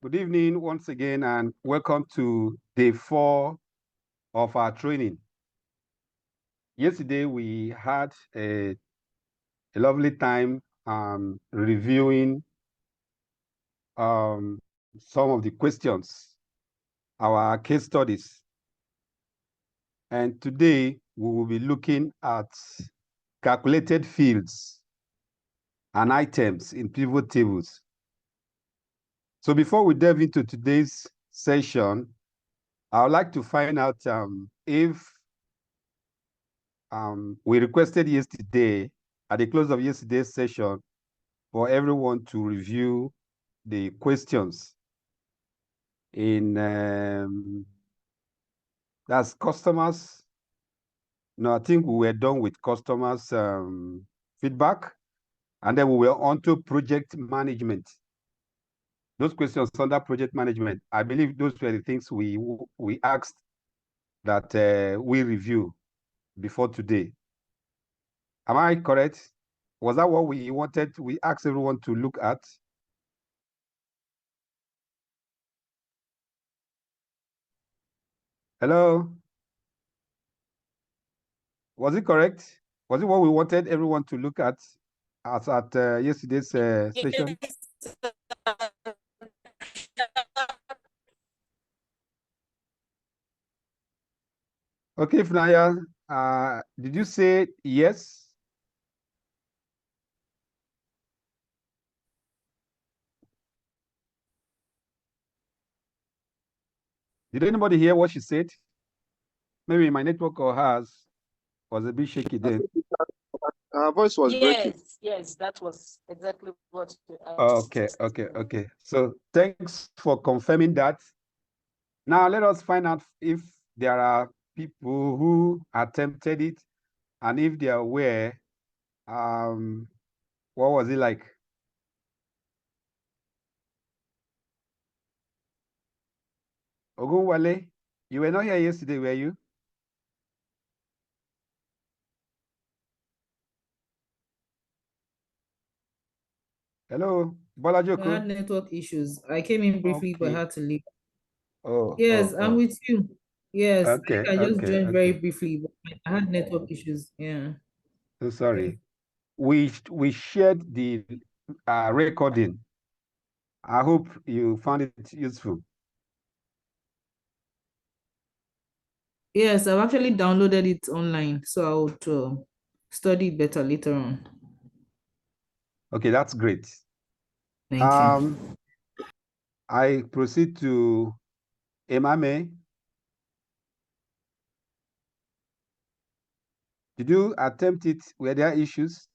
Good evening once again, and welcome to day 4 of our training. Yesterday, we had a lovely time reviewing some of the questions, our case studies. And today, we will be looking at calculated fields and items in pivot tables. So before we delve into today's session, I would like to find out if we requested yesterday, at the close of yesterday's session, for everyone to review the questions in that's customers. No, I think we were done with customers feedback, and then we were on to project management. Those questions under project management, I believe those were the things we asked that we review before today. Am I correct? Was that what we wanted? We asked everyone to look at? Hello? Was it correct? Was it what we wanted everyone to look at as at yesterday's session? Okay, Fnaya, did you say yes? Did anybody hear what she said? Maybe my network or hers was a bit shaky then. Her voice was breaking. Yes, that was exactly what you asked. Okay. So thanks for confirming that. Now let us find out if there are people who attempted it, and if they are aware, what was it like? Ogunwale, you were not here yesterday, were you? Hello, I Bolajoku. had network issues. I came in briefly, but had to leave. Oh, yes, I'm with you. Yes, okay, I just joined okay. very briefly, but I had network issues. Yeah. So sorry. We shared the recording. I hope you found it useful. Yes, I've actually downloaded it online, so I would study better later on. Okay, that's great. Thank you. I proceed to Emame. Did you attempt it? Were there issues?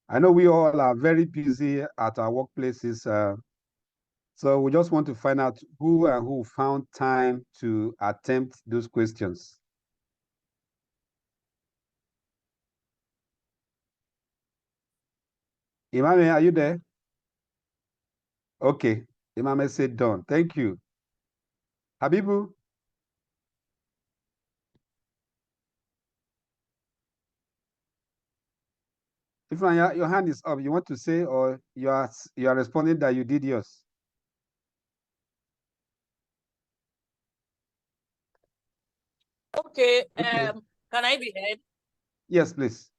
I know we all are very busy at our workplaces, so we just want to find out who and who found time to attempt those questions. Imame, are you there? Okay, Imame said done. Thank you. Habibu? If your hand is up, you want to say, or you are responding that you did yours? Okay, can I be heard? Yes, please.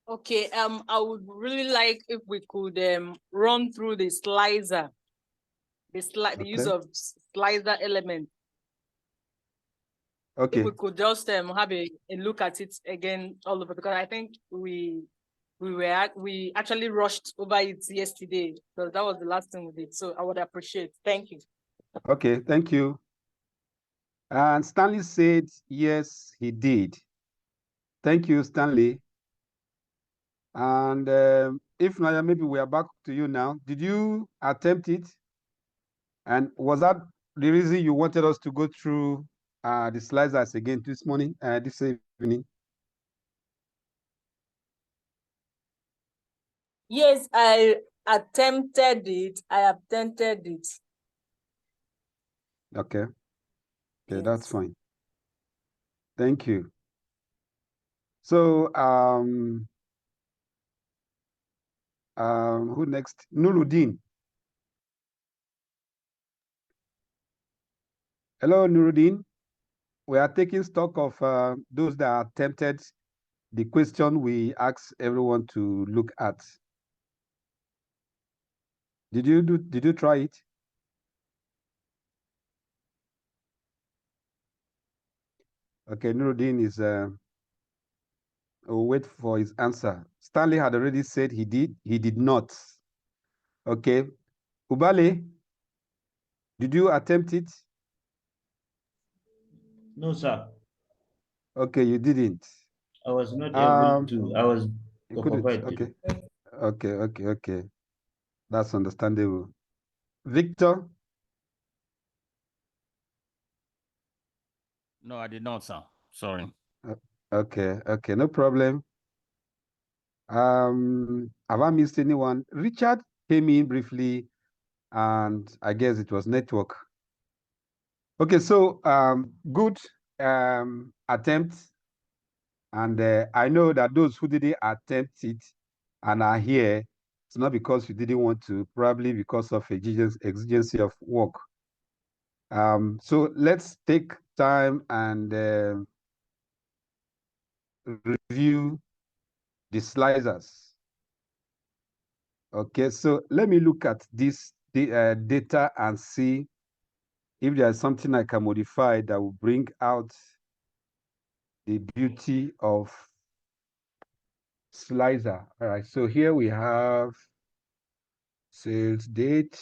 Okay, I would really like if we could run through the slicer, the use of slicer element. Okay. If we could just have a look at it again all over, because I think we actually rushed over it yesterday, because that was the last thing we did. So I would appreciate. Thank you. Okay, thank you. And Stanley said yes, he did. Thank you, Stanley. And if not, maybe we are back to you now. Did you attempt it? And was that the reason you wanted us to go through the slides again this morning, this evening? Yes, I attempted it. Okay. Okay, yes. That's fine. Thank you. So Who next? Nuruddin. Hello, Nuruddin. We are taking stock of those that attempted the question we asked everyone to look at. Did you try it? Okay, Nuruddin is we'll wait for his answer. Stanley had already said he did not. Okay. Ubale, did you attempt it? No, sir. Okay, you didn't. I was not able to. I was You couldn't. occupied. Okay. That's understandable. Victor? No, I did not, sir. Sorry. Okay, no problem. Have I missed anyone? Richard came in briefly, and I guess it was network. Okay, so good attempt. And I know that those who didn't attempt it and are here, it's not because you didn't want to, probably because of exigency of work. So let's take time and review the slicers. Okay, so let me look at this data and see if there's something I can modify that will bring out the beauty of slicer. All right, so here we have sales date,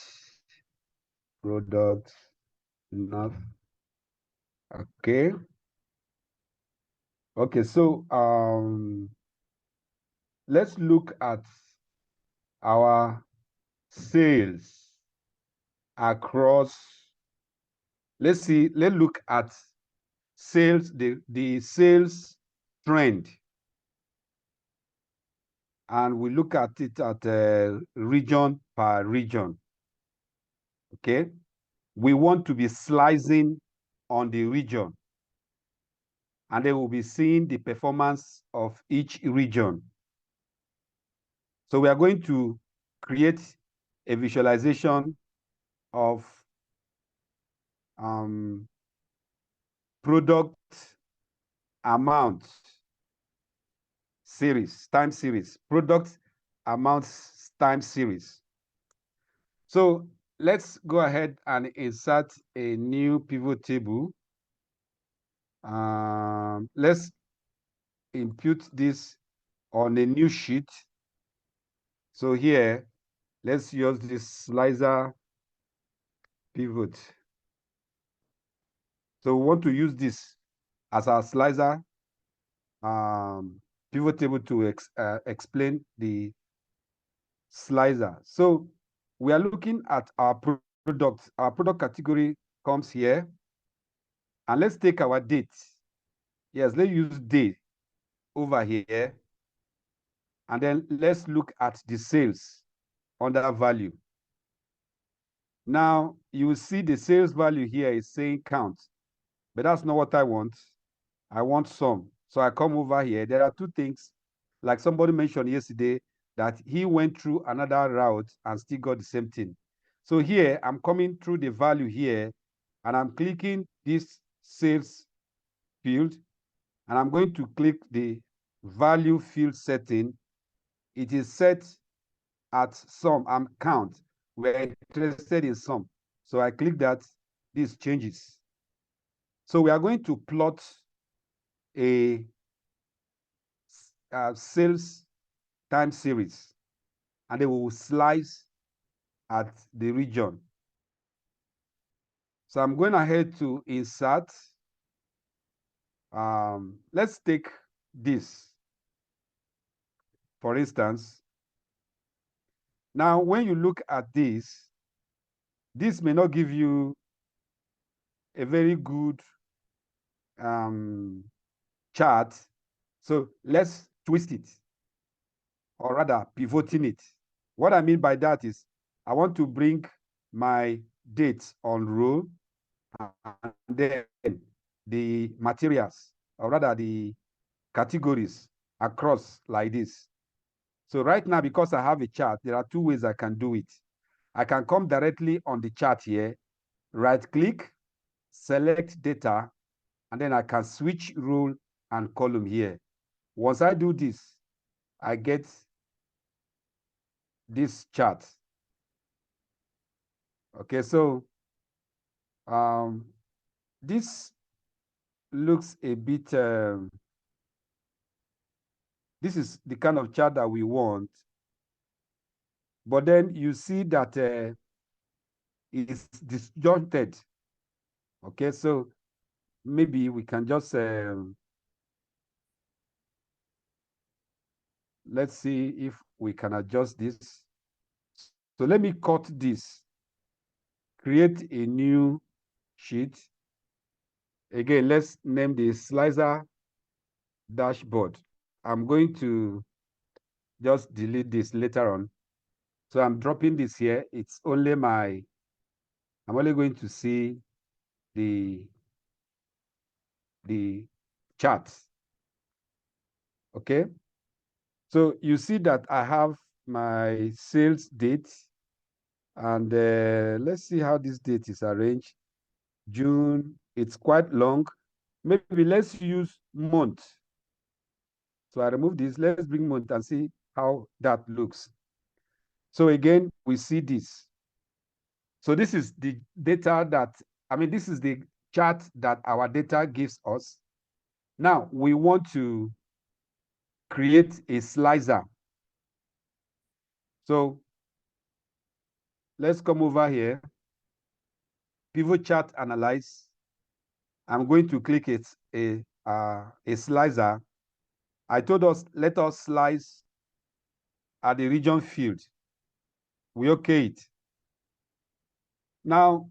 product, enough. Okay. Okay, so let's look at our sales across. Let's look at sales, the sales trend. And we look at it at region per region. Okay. We want to be slicing on the region. And then we'll be seeing the performance of each region. So we are going to create a visualization of product amount series, time series, product amounts time series. So let's go ahead and insert a new pivot table. Let's impute this on a new sheet. So here, let's use this slicer pivot. So we want to use this as our slicer pivot table to explain the slicer. So we are looking at our product. Our product category comes here. And let's take our date. Yes, let's use date over here. And then let's look at the sales under value. Now, you will see the sales value here is saying count, but that's not what I want. I want sum. So I come over here. There are two things, like somebody mentioned yesterday, that he went through another route and still got the same thing. So here, I'm coming through the value here, and I'm clicking this sales field, and I'm going to click the value field setting. It is set at sum and count. We're interested in sum. So I click that, this changes. So we are going to plot a sales time series, and they will slice at the region. So I'm going ahead to insert. Let's take this, for instance. Now, when you look at this may not give you a very good chart. So let's twist it, or rather pivoting it. What I mean by that is I want to bring my dates on row, and then the materials, or rather the categories across like this. So right now, because I have a chart, there are two ways I can do it. I can come directly on the chart here, right click, select data, and then I can switch row and column here. Once I do this, I get this chart. Okay, so this looks a bit, this is the kind of chart that we want. But then you see that it's disjointed. Okay, so maybe we can just, let's see if we can adjust this. So let me cut this, create a new sheet. Again, let's name the slicer dashboard. I'm going to just delete this later on. So I'm dropping this here. It's only I'm only going to see the charts. Okay. So you see that I have my sales date, and let's see how this date is arranged. June, it's quite long. Maybe let's use month. So I remove this. Let's bring month and see how that looks. So again, we see this. So this is the data that, this is the chart that our data gives us. Now we want to create a slicer. So let's come over here, pivot chart analyze. I'm going to click it, a slicer. I told us, let us slice at the region field. We okay it. Now,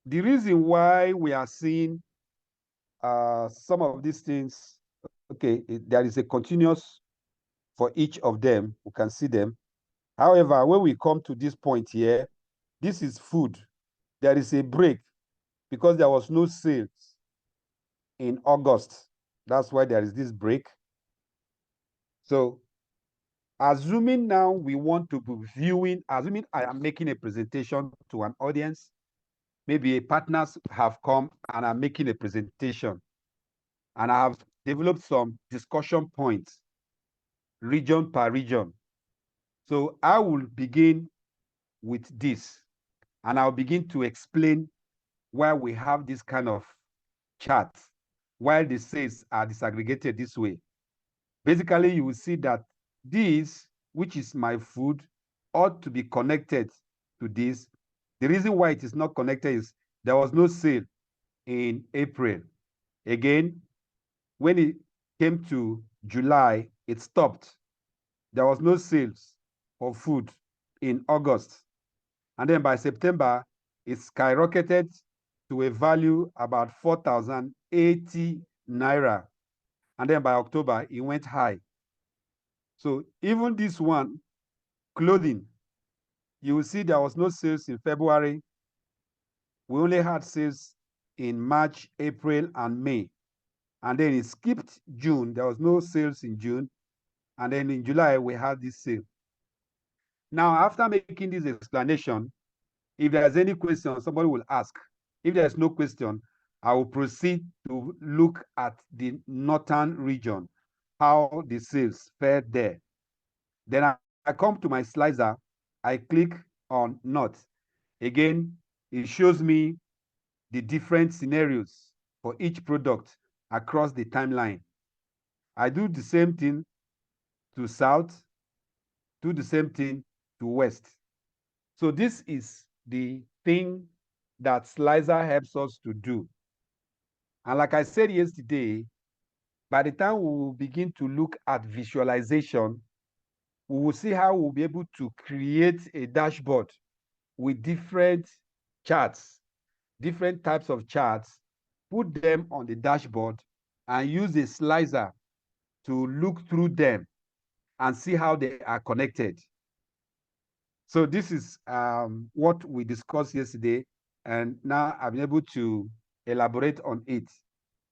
the reason why we are seeing some of these things, okay, there is a continuous for each of them. We can see them. However, when we come to this point here, this is food. There is a break because there was no sales in August. That's why there is this break. So assuming now we want to be viewing, assuming I am making a presentation to an audience, maybe a partners have come and I'm making a presentation, and I have developed some discussion points, region per region. So I will begin with this, and I'll begin to explain why we have this kind of chart, while the sales are disaggregated this way. Basically, you will see that this, which is my food, ought to be connected to this. The reason why it is not connected is there was no sale in April. Again, when it came to July, it stopped. There was no sales of food in August. And then by September, it skyrocketed to a value about 4,080 naira. And then by October, it went high. So even this one, clothing, you will see there was no sales in February. We only had sales in March, April, and May. And then it skipped June. There was no sales in June. And then in July, we had this sale. Now, after making this explanation, if there's any question, somebody will ask. If there's no question, I will proceed to look at the northern region, how the sales fared there. Then I come to my slicer, I click on north. Again, it shows me the different scenarios for each product across the timeline. I do the same thing to south, do the same thing to west. So this is the thing that slicer helps us to do. And like I said yesterday, by the time we will begin to look at visualization, we will see how we'll be able to create a dashboard with different charts, different types of charts, put them on the dashboard, and use a slicer to look through them and see how they are connected. So this is what we discussed yesterday, and now I've been able to elaborate on it.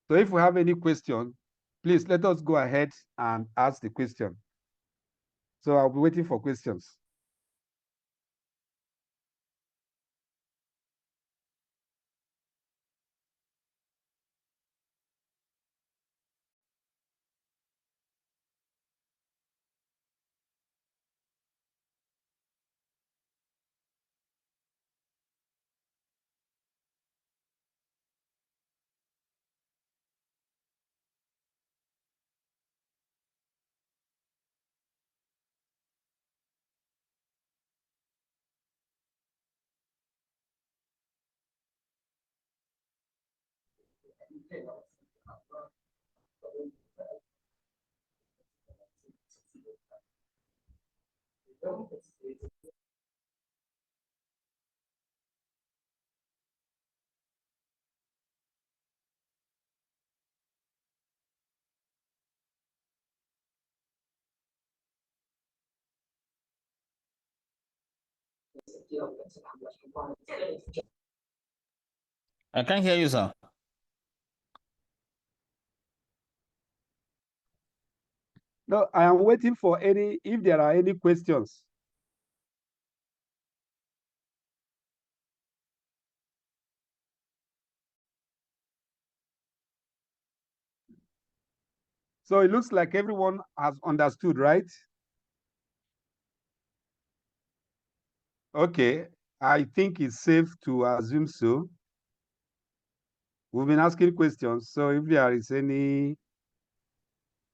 So if we have any question, please let us go ahead and ask the question. So I'll be waiting for questions. I can't hear you, sir. No, I am waiting for if there are any questions. So it looks like everyone has understood, right? Okay, I think it's safe to assume so. We've been asking questions, so if there is any...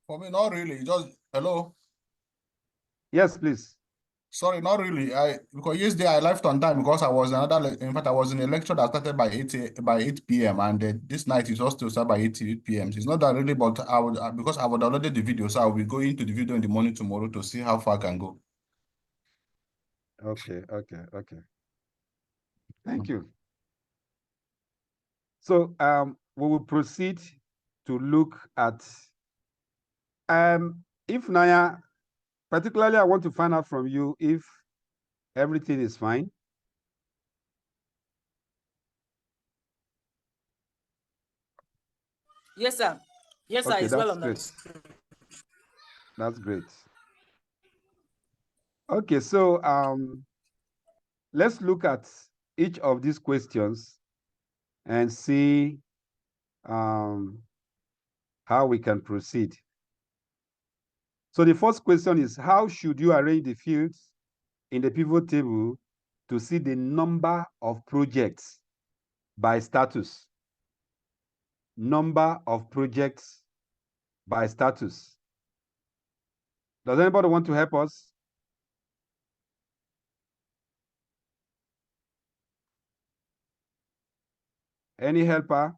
For me, not really. Just hello. Yes, please. Sorry, not really. Because yesterday I left on time because I was in fact I was in a lecture that started by 8 p.m. and this night is also start by 8 p.m. So it's not that really, but I would because I would downloaded the video, so I will go into the video in the morning tomorrow to see how far I can go. Okay. Thank you. So we will proceed to look at if Naya, particularly I want to find out from you if everything is fine. Yes, sir. Yes, sir. Okay, It's well that's on great. us. That's great. Okay, so let's look at each of these questions and see how we can proceed. So the first question is, how should you arrange the fields in the pivot table to see the number of projects by status? Number of projects by status. Does anybody want to help us? Any helper?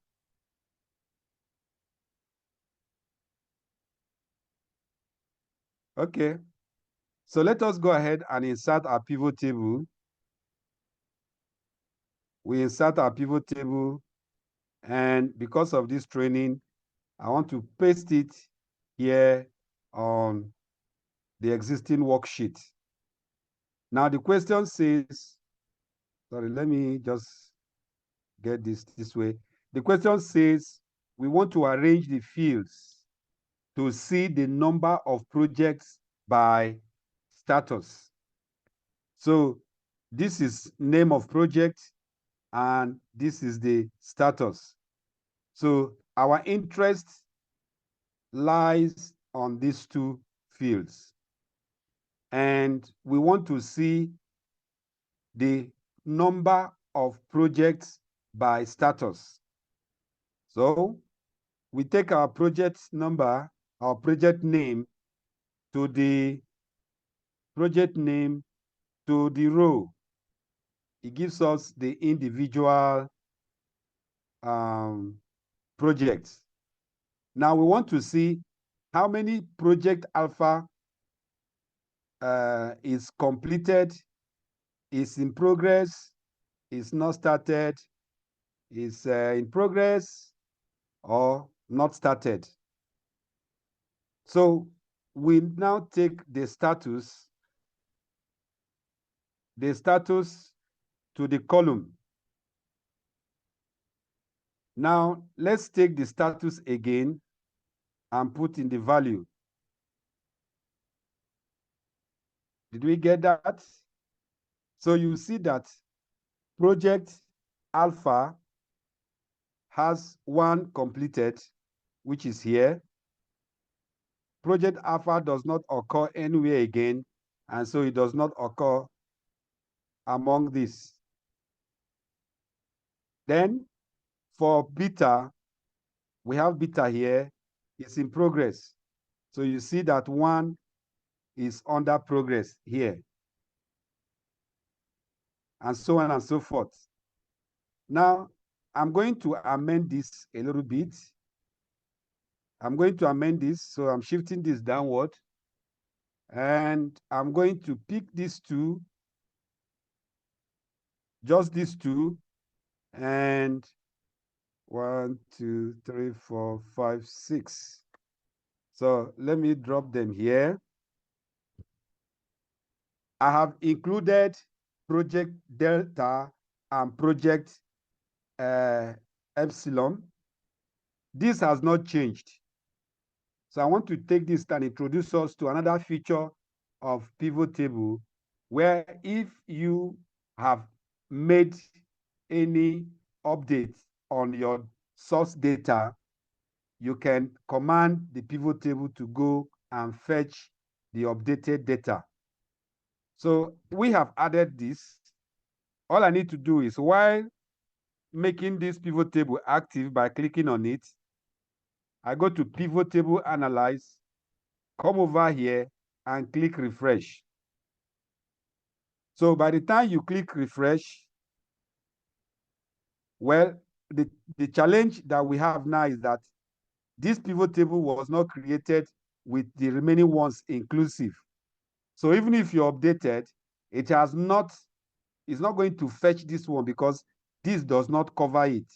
Okay. So let us go ahead and insert our pivot table. We insert our pivot table, and because of this training, I want to paste it here on the existing worksheet. Now the question says, sorry, let me just get this way. The question says, we want to arrange the fields to see the number of projects by status. So this is name of project, and this is the status. So our interest lies on these two fields. And we want to see the number of projects by status. So we take our project number, our project name, to the project name to the row. It gives us the individual projects. Now we want to see how many project alpha is completed, is in progress, is not started, is in progress, or not started. So we now take the status to the column. Now let's take the status again and put in the value. Did we get that? So you see that project Alpha has one completed, which is here. Project Alpha does not occur anywhere again, and so it does not occur among these. Then for beta, we have beta here. It's in progress. So you see that one is under progress here, and so on and so forth. Now, I'm going to amend this a little bit. I'm going to amend this, so I'm shifting this downward. And I'm going to pick these two, just these two, and 1, 2, 3, 4, 5, 6. So let me drop them here. I have included project Delta and project Epsilon. This has not changed. So I want to take this and introduce us to another feature of Pivottable, where if you have made any updates on your source data, you can command the Pivottable to go and fetch the updated data. So we have added this. All I need to do is, while making this Pivottable active by clicking on it, I go to Pivottable Analyze, come over here and click refresh. So by the time you click refresh, well, the challenge that we have now is that this Pivottable was not created with the remaining ones inclusive. So even if you updated, it's not going to fetch this one because this does not cover it.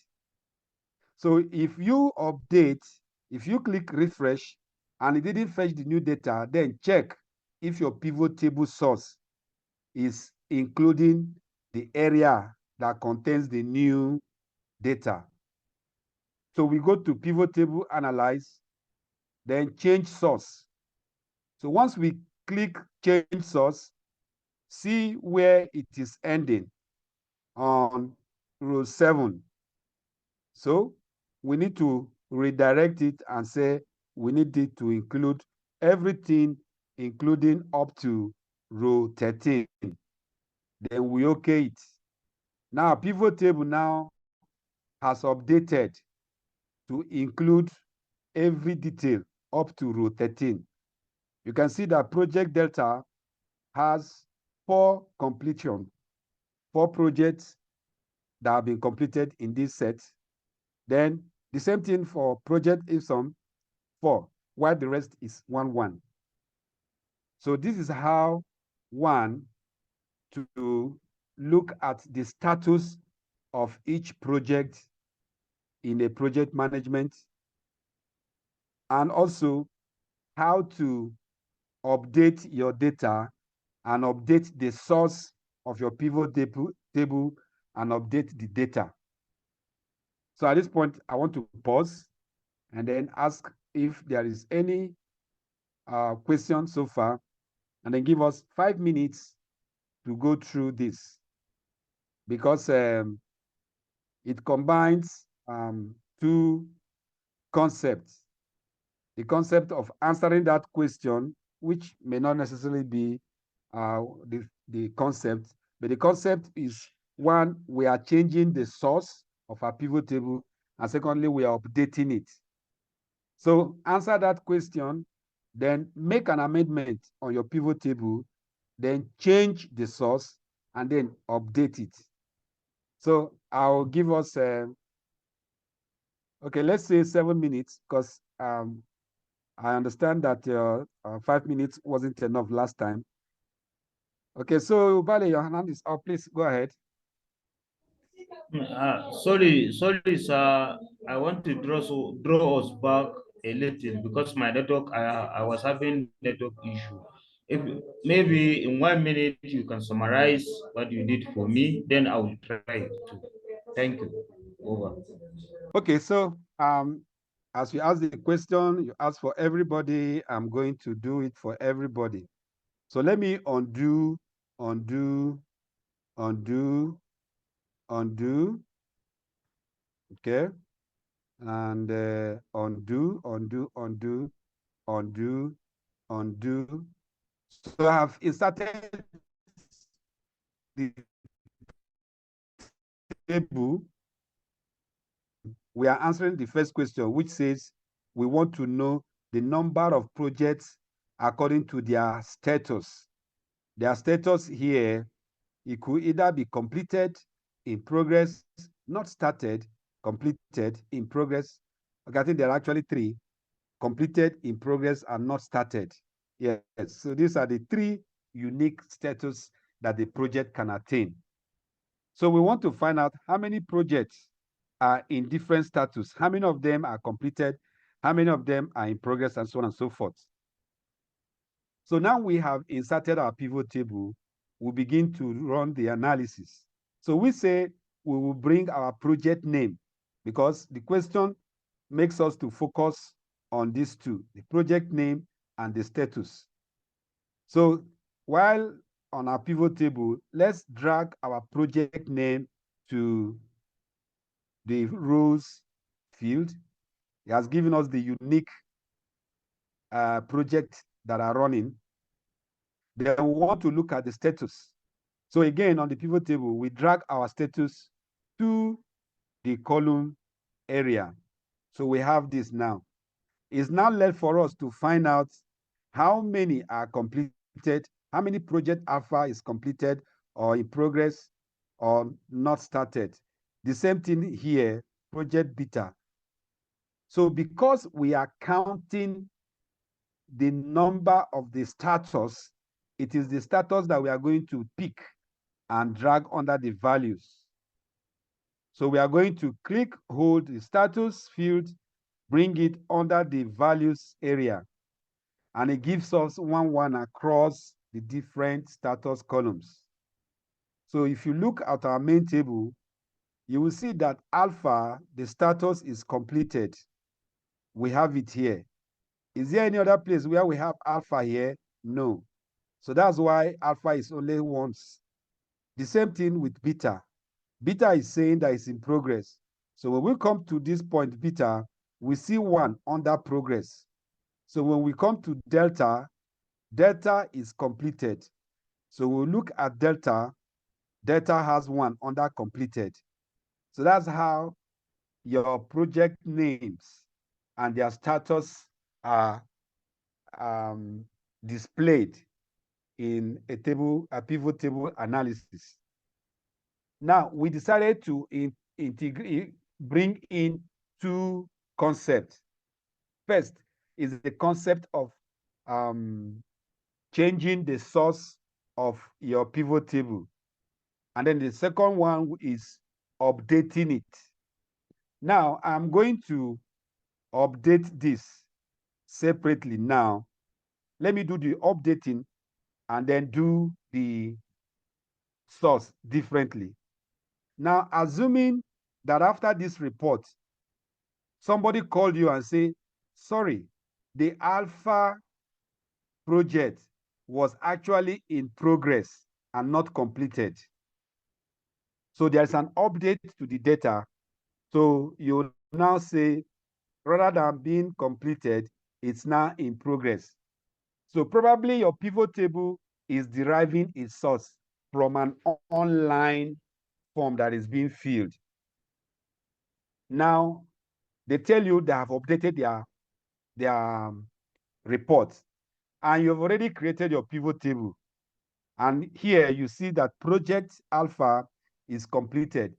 So if you update, if you click refresh and it didn't fetch the new data, then check if your Pivottable source is including the area that contains the new data. So we go to Pivottable Analyze, then change source. So once we click change source, see where it is ending on row 7. So we need to redirect it and say we need it to include everything, including up to row 13. Then we okay it. Now Pivottable now has updated to include every detail up to row 13. You can see that project Delta has 4 completion, 4 projects that have been completed in this set. Then the same thing for project Epsilon, 4, while the rest is 1, 1. So this is how one to look at the status of each project in a project management, and also how to update your data and update the source of your pivot table and update the data. So at this point, I want to pause and then ask if there is any question so far, and then give us 5 minutes to go through this, because it combines 2 concepts. The concept of answering that question, which may not necessarily be the concept, but the concept is, one, we are changing the source of our pivot table, and secondly, we are updating it. So answer that question, then make an amendment on your pivot table, then change the source, and then update it. So I'll give us, okay, let's say 7 minutes, because I understand that 5 minutes wasn't enough last time. Okay, so Vale, your hand is up. Please go ahead. Sorry, sir. I want to draw us back a little because my network, I was having network issue. If maybe in 1 minute you can summarize what you did for me, then I will try to. Thank you. Over. Okay, so as you ask the question, you ask for everybody. I'm going to do it for everybody. So let me undo, okay? And undo. So I have inserted the table. We are answering the first question, which says we want to know the number of projects according to their status. Their status here, it could either be completed, in progress, not started, completed, in progress. Okay, I think there are actually three: completed, in progress, and not started. Yes, so these are the three unique status that the project can attain. So we want to find out how many projects are in different status, how many of them are completed, how many of them are in progress, and so on and so forth. So now we have inserted our pivot table, we begin to run the analysis. So we say we will bring our project name, because the question makes us to focus on these two, the project name and the status. So while on our pivot table, let's drag our project name to the rows field. It has given us the unique project that are running. Then we want to look at the status. So again, on the pivot table, we drag our status to the column area. So we have this now. It's now left for us to find out how many are completed, how many project alpha is completed or in progress or not started. The same thing here, project beta. So because we are counting the number of the status, it is the status that we are going to pick and drag under the values. So we are going to click, hold the status field, bring it under the values area, and it gives us one across the different status columns. So if you look at our main table, you will see that alpha, the status is completed. We have it here. Is there any other place where we have alpha here? No. So that's why alpha is only once. The same thing with beta. Beta is saying that it's in progress. So when we come to this point beta, we see one under progress. So when we come to delta, delta is completed. So we'll look at delta, delta has one under completed. So that's how your project names and their status are displayed in a table, a pivot table analysis. Now, we decided to integrate, bring in two concepts. First is the concept of changing the source of your pivot table. And then the second one is updating it. Now, I'm going to update this separately now. Let me do the updating and then do the source differently. Now, assuming that after this report, somebody called you and say, sorry, the alpha project was actually in progress and not completed. So there's an update to the data. So you now say, rather than being completed, it's now in progress. So probably your pivot table is deriving its source from an online form that is being filled. Now, they tell you they have updated their reports, and you've already created your pivot table. And here you see that project alpha is completed,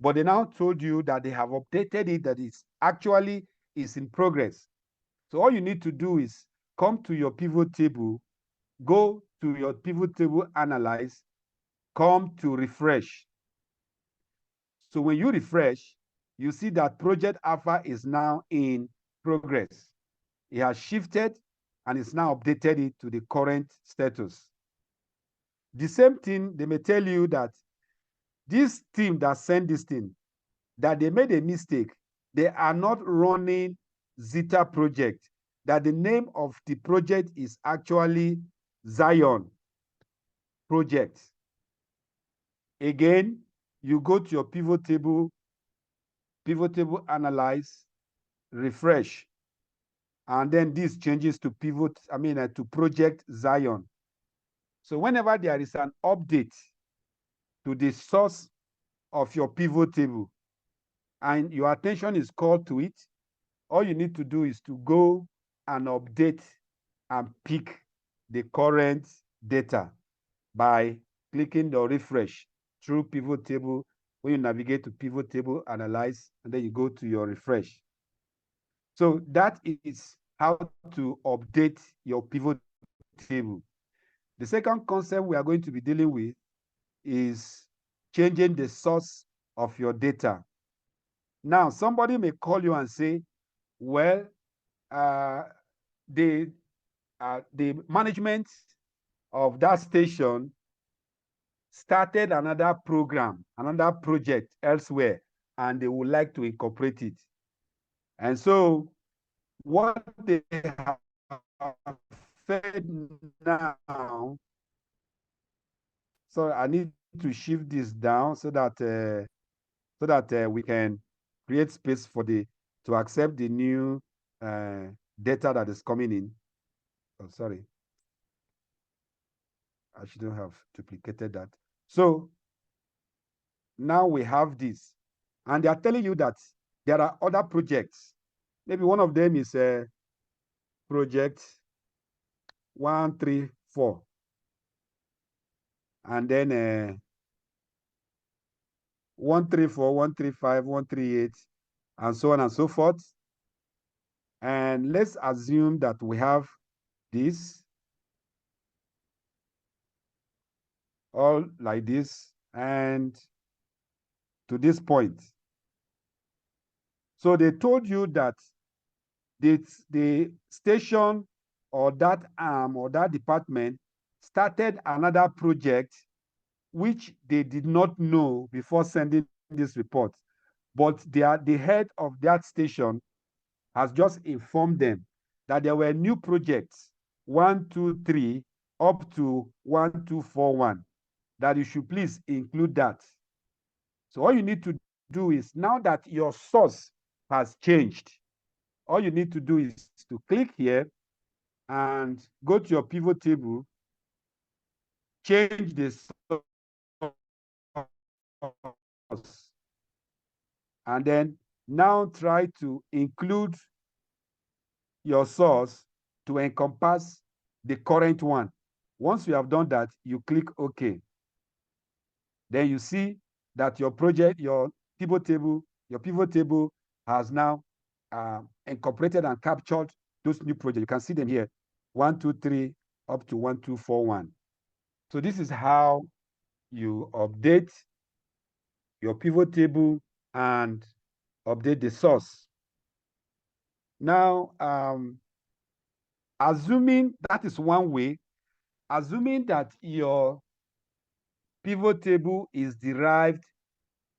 but they now told you that they have updated it, that it's actually is in progress. So all you need to do is come to your pivot table, go to your pivot table, analyze, come to refresh. So when you refresh, you see that project alpha is now in progress. It has shifted and it's now updated it to the current status. The same thing, they may tell you that this team that sent this thing, that they made a mistake. They are not running Zeta project, that the name of the project is actually Zion. project. Again, you go to your pivot table, analyze, refresh, and then this changes to to project Zion. So whenever there is an update to the source of your pivot table and your attention is called to it, all you need to do is to go and update and pick the current data by clicking the refresh through pivot table. When you navigate to pivot table, analyze, and then you go to your refresh. So that is how to update your pivot table. The second concept we are going to be dealing with is changing the source of your data. Now, somebody may call you and say, well, the management of that station started another program, another project elsewhere, and they would like to incorporate it. And so what they have said now, so I need to shift this down so that we can create space for to accept the new data that is coming in. Oh, sorry. I shouldn't have duplicated that. So now we have this, and they are telling you that there are other projects. Maybe one of them is project 134, and then 134, 135, 138, and so on and so forth. And let's assume that we have this all like this and to this point. So they told you that the station or that arm or that department started another project which they did not know before sending this report. But the head of that station has just informed them that there were new projects 1, 2, 3 up to 1, 2, 4, 1, that you should please include that. So all you need to do is, now that your source has changed, all you need to do is to click here and go to your pivot table, change the source, and then now try to include your source to encompass the current one. Once you have done that, you click OK. Then you see that your project, your pivot table has now incorporated and captured those new projects. You can see them here, 1, 2, 3, up to 1, 2, 4, 1. So this is how you update your pivot table and update the source. Now, assuming that is one way, assuming that your pivot table is derived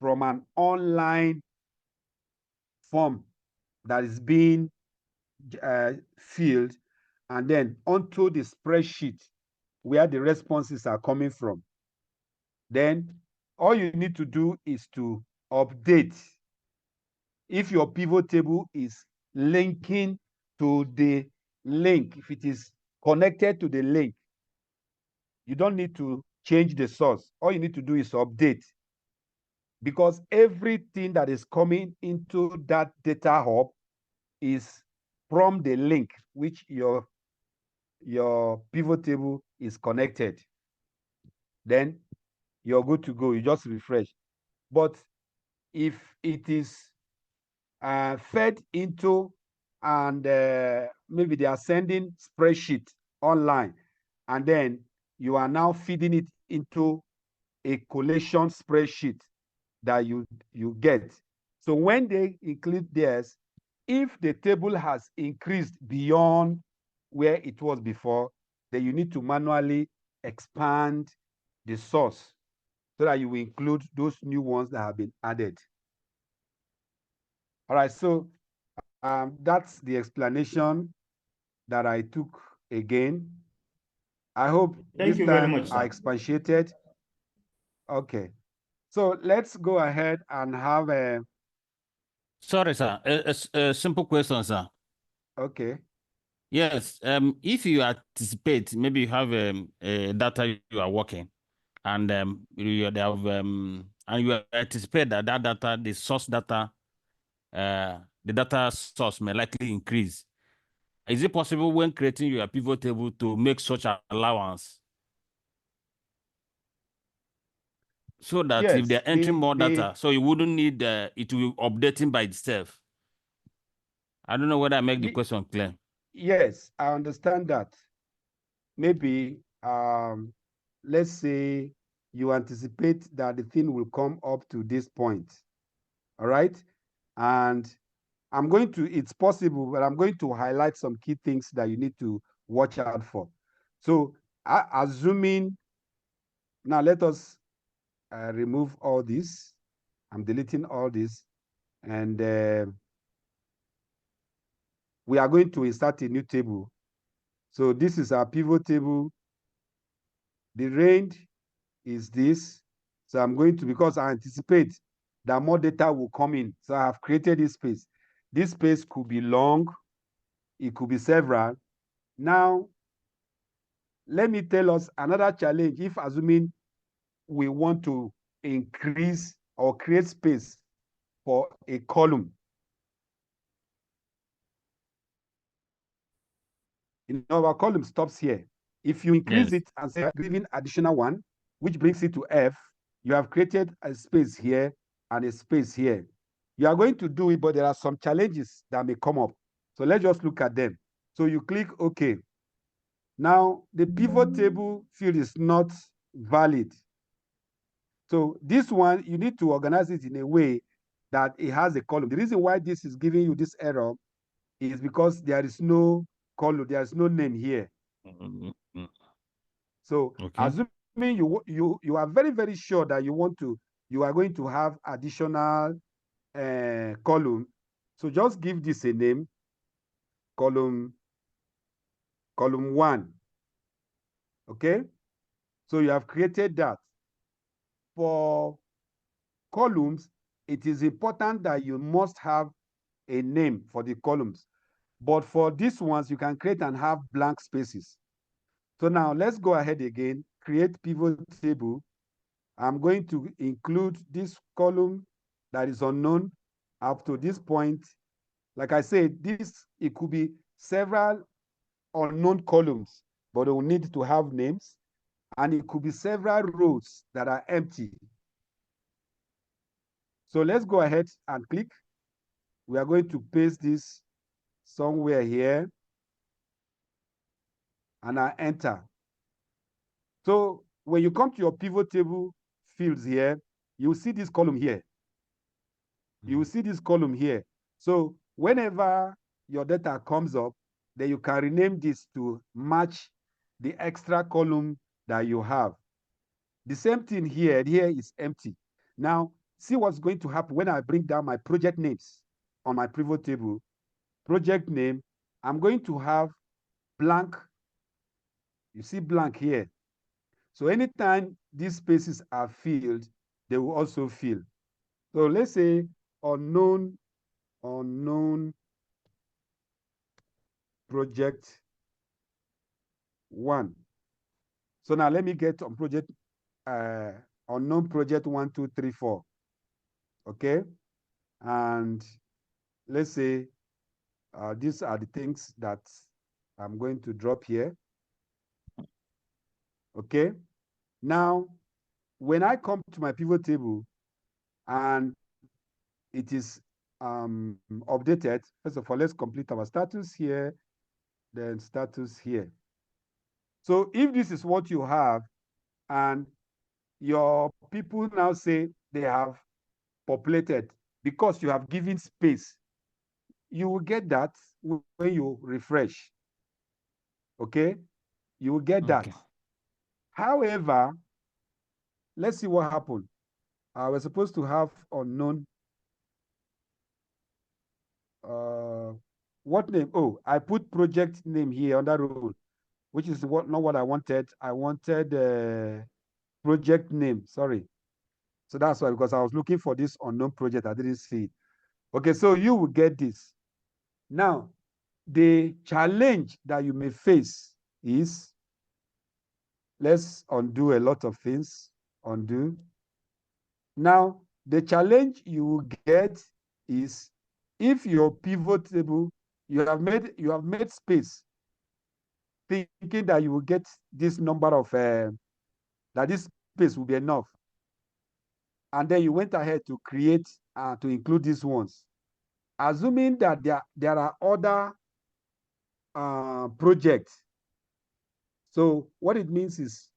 from an online form that is being filled and then onto the spreadsheet where the responses are coming from, then all you need to do is to update. If your pivot table is linking to the link, if it is connected to the link, you don't need to change the source. All you need to do is update, because everything that is coming into that data hub is from the link which your pivot table is connected. Then you're good to go. You just refresh. But if it is fed into, and maybe they are sending spreadsheet online, and then you are now feeding it into a collation spreadsheet that you get. So when they include theirs, if the table has increased beyond where it was before, then you need to manually expand the source so that you will include those new ones that have been added. All right, so that's the explanation that I took again. I hope Thank this you very time much, I sir. expatiated. Okay. So let's go ahead and have a, Sorry, sir. A simple question, sir. okay. Yes. If you anticipate, maybe you have data you are working, and you have and you anticipate that data, the source data, the data source may likely increase. Is it possible when creating your pivot table to make such an allowance? So that if Yes, they're entering more data, so you wouldn't need it will be updating by itself. I don't know whether I make the question clear. Yes, I understand that. Maybe let's say you anticipate that the thing will come up to this point. All right. And it's possible, but I'm going to highlight some key things that you need to watch out for. So assuming, now let us remove all this. I'm deleting all this, and we are going to insert a new table. So this is our pivot table. The range is this. So I'm going to, because I anticipate that more data will come in. So I have created this space. This space could be long, it could be several. Now, let me tell us another challenge. If assuming we want to increase or create space for a column, our column stops here. If you increase Yes. it and say giving additional one, which brings it to F, you have created a space here and a space here. You are going to do it, but there are some challenges that may come up. So let's just look at them. So you click OK. Now, the pivot table field is not valid. So this one, you need to organize it in a way that it has a column. The reason why this is giving you this error is because there is no column, there is no name here. Mm-hmm. So okay. assuming you are very, very sure that you are going to have additional column. So just give this a name, column 1. Okay. So you have created that. For columns, it is important that you must have a name for the columns. But for these ones, you can create and have blank spaces. So now let's go ahead again, create pivot table. I'm going to include this column that is unknown up to this point. Like I said, it could be several unknown columns, but it will need to have names. And it could be several rows that are empty. So let's go ahead and click. We are going to paste this somewhere here. And I enter. So when you come to your pivot table fields here, you will see this column here. You will see this column here. So whenever your data comes up, then you can rename this to match the extra column that you have. The same thing here is empty. Now, see what's going to happen when I bring down my project names on my pivot table. Project name, I'm going to have blank. You see blank here. So anytime these spaces are filled, they will also fill. So let's say unknown project 1. So now let me get on project unknown project 1, 2, 3, 4. Okay. And let's say these are the things that I'm going to drop here. Okay. Now, when I come to my pivot table and it is updated, first of all, let's complete our status here, then status here. So if this is what you have and your people now say they have populated because you have given space, you will get that when you refresh. Okay, you will get that. However, let's see what happened. We're supposed to have unknown. What name? Oh, I put project name here on that role. which is not what I wanted. I wanted project name, sorry. So that's why, because I was looking for this unknown project, I didn't see it. Okay, so you will get this. Now, the challenge that you may face is, let's undo a lot of things, undo. Now, the challenge you will get is, if your pivot table, you have made space, thinking that you will get this number of, that this space will be enough. And then you went ahead to create, to include these ones. Assuming that there are other projects. So what it means is,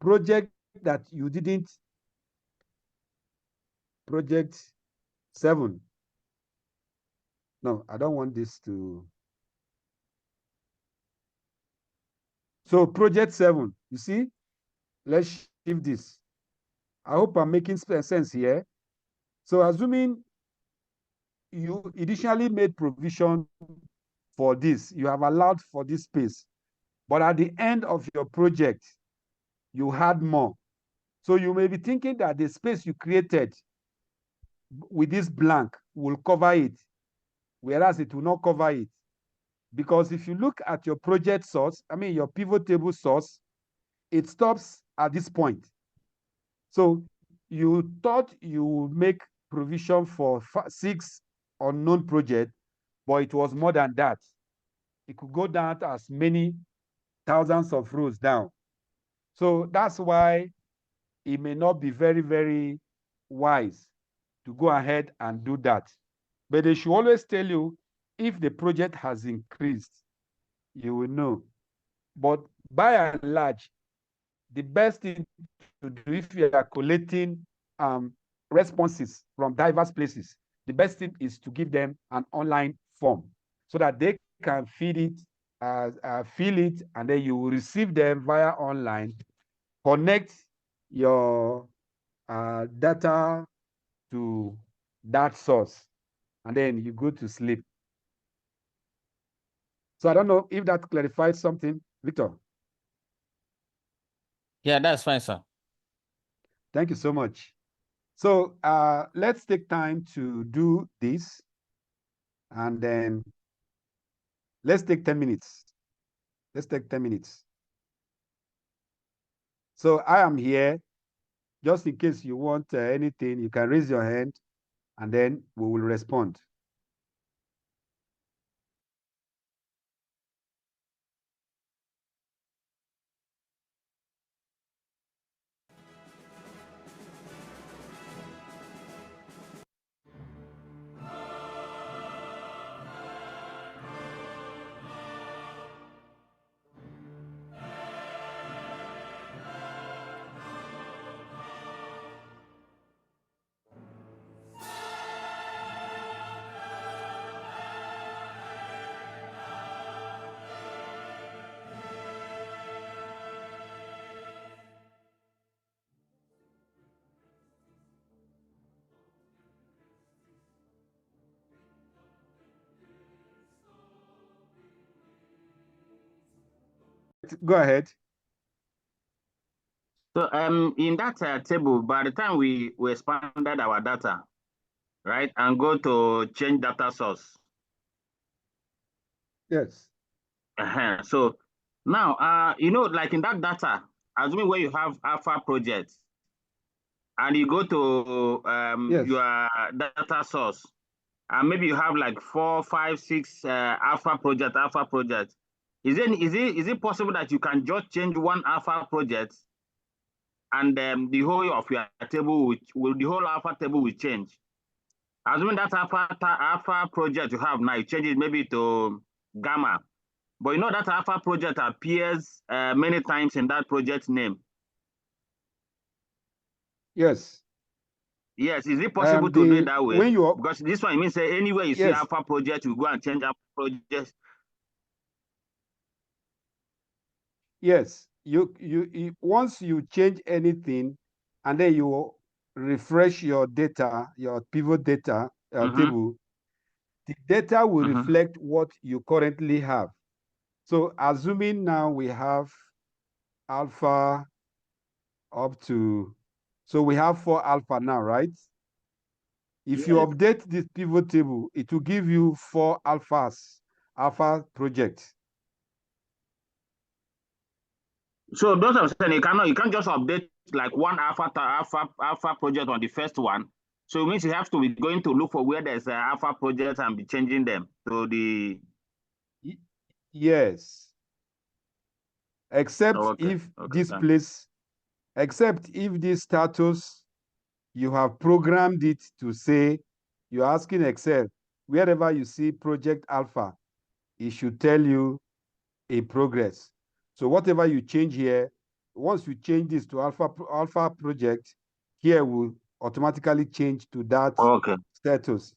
project that you didn't, project 7. No, I don't want this to. So project 7, you see, let's shift this. I hope I'm making sense here. So assuming you initially made provision for this, you have allowed for this space, but at the end of your project, you had more. So you may be thinking that the space you created with this blank will cover it, whereas it will not cover it. Because if you look at your project source, I mean your pivot table source, it stops at this point. So you thought you would make provision for 6 unknown projects, but it was more than that. It could go down to as many thousands of rows down. So that's why it may not be very, very wise to go ahead and do that. But they should always tell you, if the project has increased, you will know. But by and large, the best thing to do, if you are collecting responses from diverse places, the best thing is to give them an online form so that they can fill it, and then you will receive them via online. Connect your data to that source, and then you go to sleep. So I don't know if that clarifies something, Victor. Yeah, that's fine, sir. Thank you so much. So let's take time to do this, and then let's take 10 minutes. Let's take 10 minutes. So I am here, just in case you want anything, you can raise your hand, and then we will respond. Go ahead. So in that table, by the time we expanded our data, right, and go to change data source. Yes. So now, like in that data, assuming where you have alpha projects, and you go to Yes. your data source, and maybe you have like 4, 5, 6 alpha project. Is it possible that you can just change one alpha project, and the whole of your table the whole alpha table will change? Assuming that alpha project you have now, you change it maybe to gamma, but you know that alpha project appears many times in that project name. Yes. Yes, is it possible to do it that way? When you Because this one, it means anywhere you see yes. alpha project, you go and change alpha project. Yes, you once you change anything, and then you refresh your data, your pivot data table, the data will reflect what you currently have. So assuming now we have alpha up to, so we have 4 alpha now, right? If you Yes. update this pivot table, it will give you 4 alpha projects. So those are saying you can't just update like one alpha project on the first one. So it means you have to be going to look for where there's alpha projects and be changing them to the. Yes. Except if this thanks. place, except if this status, you have programmed it to say, you're asking Excel, wherever you see project alpha, it should tell you in progress. So whatever you change here, once you change this to alpha project, here will automatically change to that status.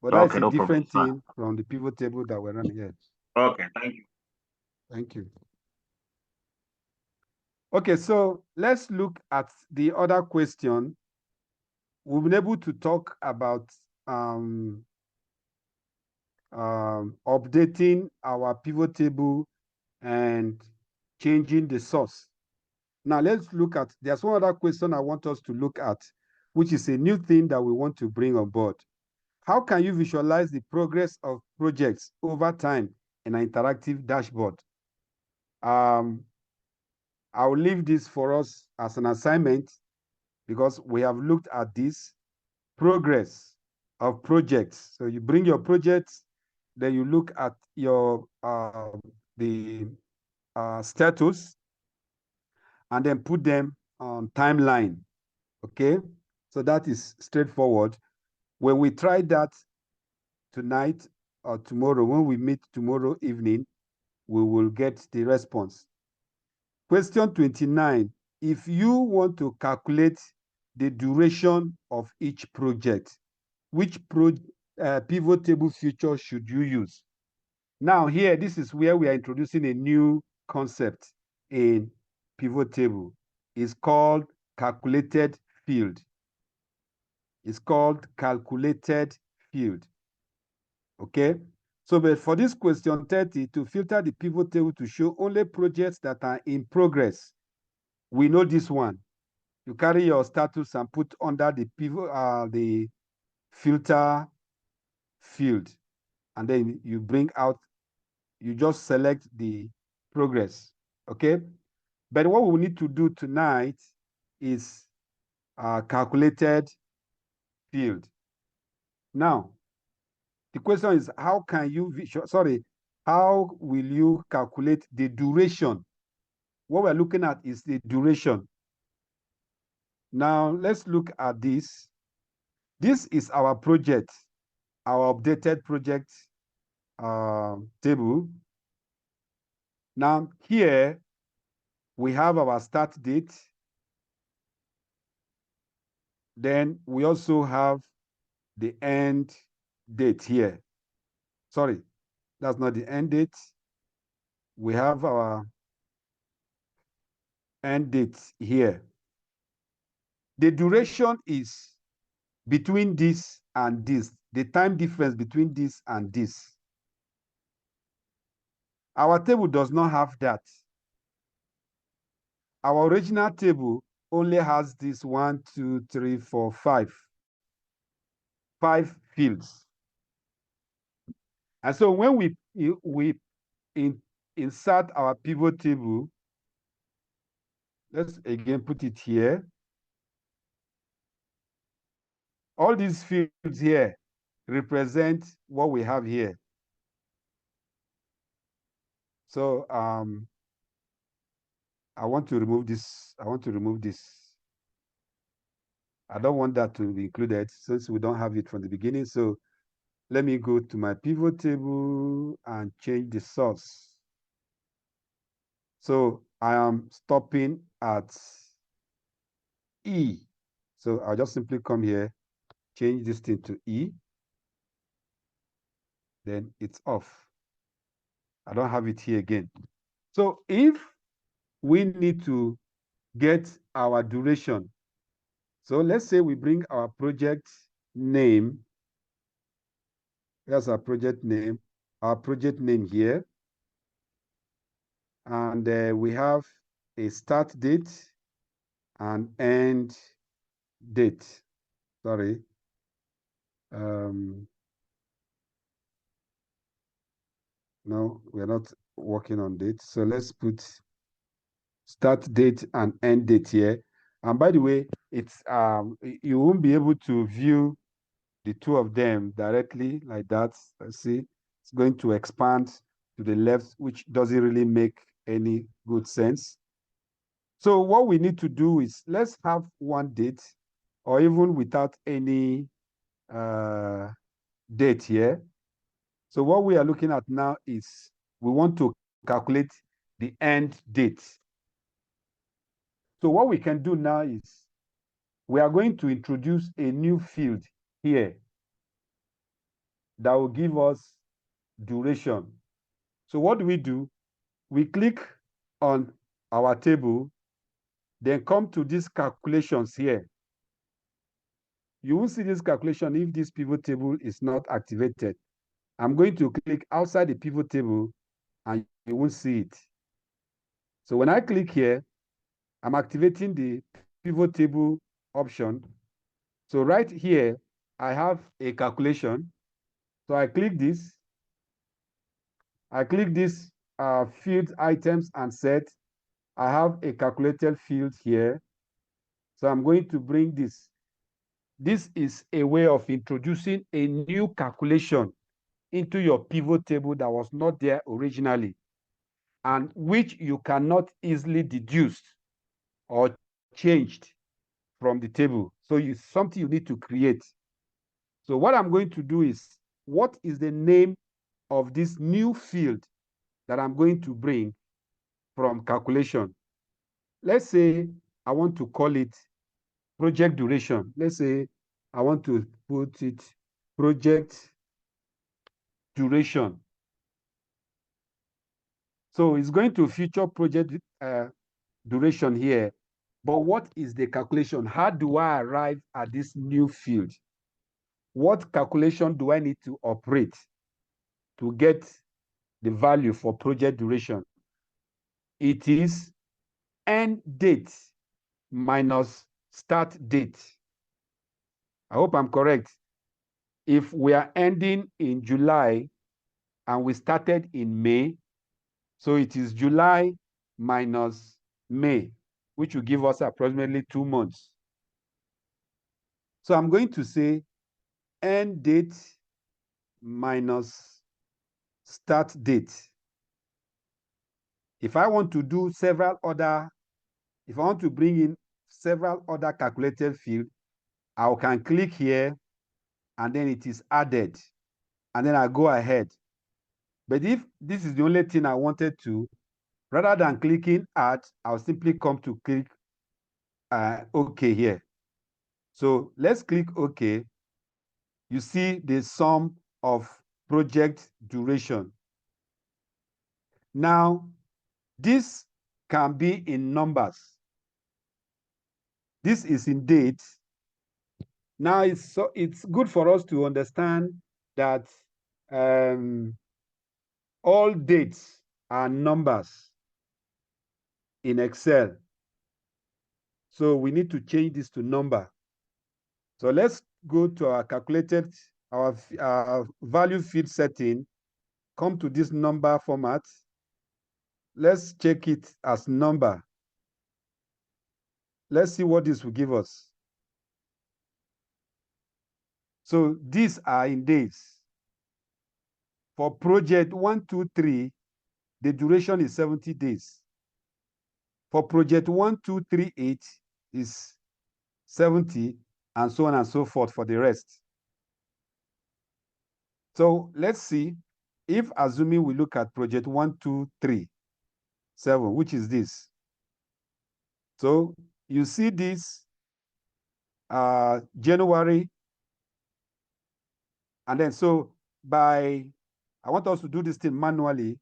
But that's a different thing from the pivot table that we're running here. Okay, thank you. Thank you. Okay, so let's look at the other question. We've been able to talk about updating our pivot table and changing the source. Now let's look at, there's one other question I want us to look at, which is a new thing that we want to bring on board. How can you visualize the progress of projects over time in an interactive dashboard? I'll leave this for us as an assignment because we have looked at this progress of projects. So you bring your projects, then you look at your status, and then put them on timeline. Okay, so that is straightforward. When we try that tonight or tomorrow, when we meet tomorrow evening, we will get the response. Question 29, if you want to calculate the duration of each project, which pivot table feature should you use? Now here, this is where we are introducing a new concept in pivot table. It's called calculated field. It's called calculated field. Okay? So, but for this question 30, to filter the pivot table to show only projects that are in progress, we know this one. You carry your status and put under the pivot, the filter field, and then you bring out, you just select the progress. Okay? But what we need to do tonight is calculated field. Now, the question is, how can you, how will you calculate the duration? What we're looking at is the duration. Now, let's look at this. This is our project, our updated project table. Now, here, we have our start date. Then we also have the end date here. Sorry, that's not the end date. We have our end date here. The duration is between this and this, the time difference between this and this. Our table does not have that. Our original table only has this 1, 2, 3, 4, 5. 5 fields. And so when we insert our pivot table, let's again put it here. All these fields here represent what we have here. So I want to remove this. I want to remove this. I don't want that to be included since we don't have it from the beginning. So let me go to my pivot table and change the source. So I am stopping at E. So I'll just simply come here, change this thing to E. Then it's off. I don't have it here again. So if we need to get our duration, so let's say we bring our project name. Here's our project name here. And we have a start date and end date. Sorry. No, we're not working on date. So let's put start date and end date here. And by the way, it's you won't be able to view the two of them directly like that. Let's see, it's going to expand to the left, which doesn't really make any good sense. So what we need to do is let's have one date, or even without any date here. So what we are looking at now is we want to calculate the end date. So what we can do now is we are going to introduce a new field here that will give us duration. So what do? We click on our table, then come to these calculations here. You will see this calculation if this pivot table is not activated. I'm going to click outside the pivot table and you won't see it. So when I click here, I'm activating the pivot table option. So right here, I have a calculation. So I click this. I click this field items and set. I have a calculated field here. So I'm going to bring this. This is a way of introducing a new calculation into your pivot table that was not there originally, and which you cannot easily deduce or changed from the table. So it's something you need to create. So what I'm going to do is, what is the name of this new field that I'm going to bring from calculation? Let's say I want to call it project duration. Let's say I want to put it project duration. So it's going to feature project duration here. But what is the calculation? How do I arrive at this new field? What calculation do I need to operate to get the value for project duration? It is end date minus start date. I hope I'm correct. If we are ending in July and we started in May, so it is July minus May, which will give us approximately 2 months. So I'm going to say end date minus start date. If I want to do several other, if I want to bring in several other calculated fields, I can click here and then it is added. And then I go ahead. But if this is the only thing I wanted to, rather than clicking add, I'll simply come to click OK here. So let's click OK. You see the sum of project duration. Now, this can be in numbers. This is in dates. Now, it's good for us to understand that all dates are numbers in Excel. So we need to change this to number. So let's go to our calculated, our value field setting, come to this number format. Let's check it as number. Let's see what this will give us. So these are in days. For project 1, 2, 3, the duration is 70 days. For project 1, 2, 3, 8 is 70, and so on and so forth for the rest. So let's see if, assuming we look at project 1, 2, 3, 7, which is this. So you see this January, and then so I want us to do this thing manually.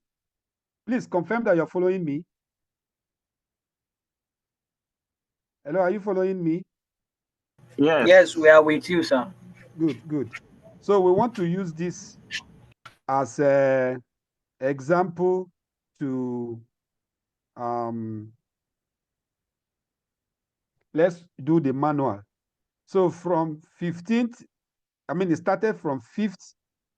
Please confirm that you're following me. Hello, are you following me? Yes. Yes, we are with you, sir. Good, good. So we want to use this as an example to let's do the manual. So from 15th, it started from 5th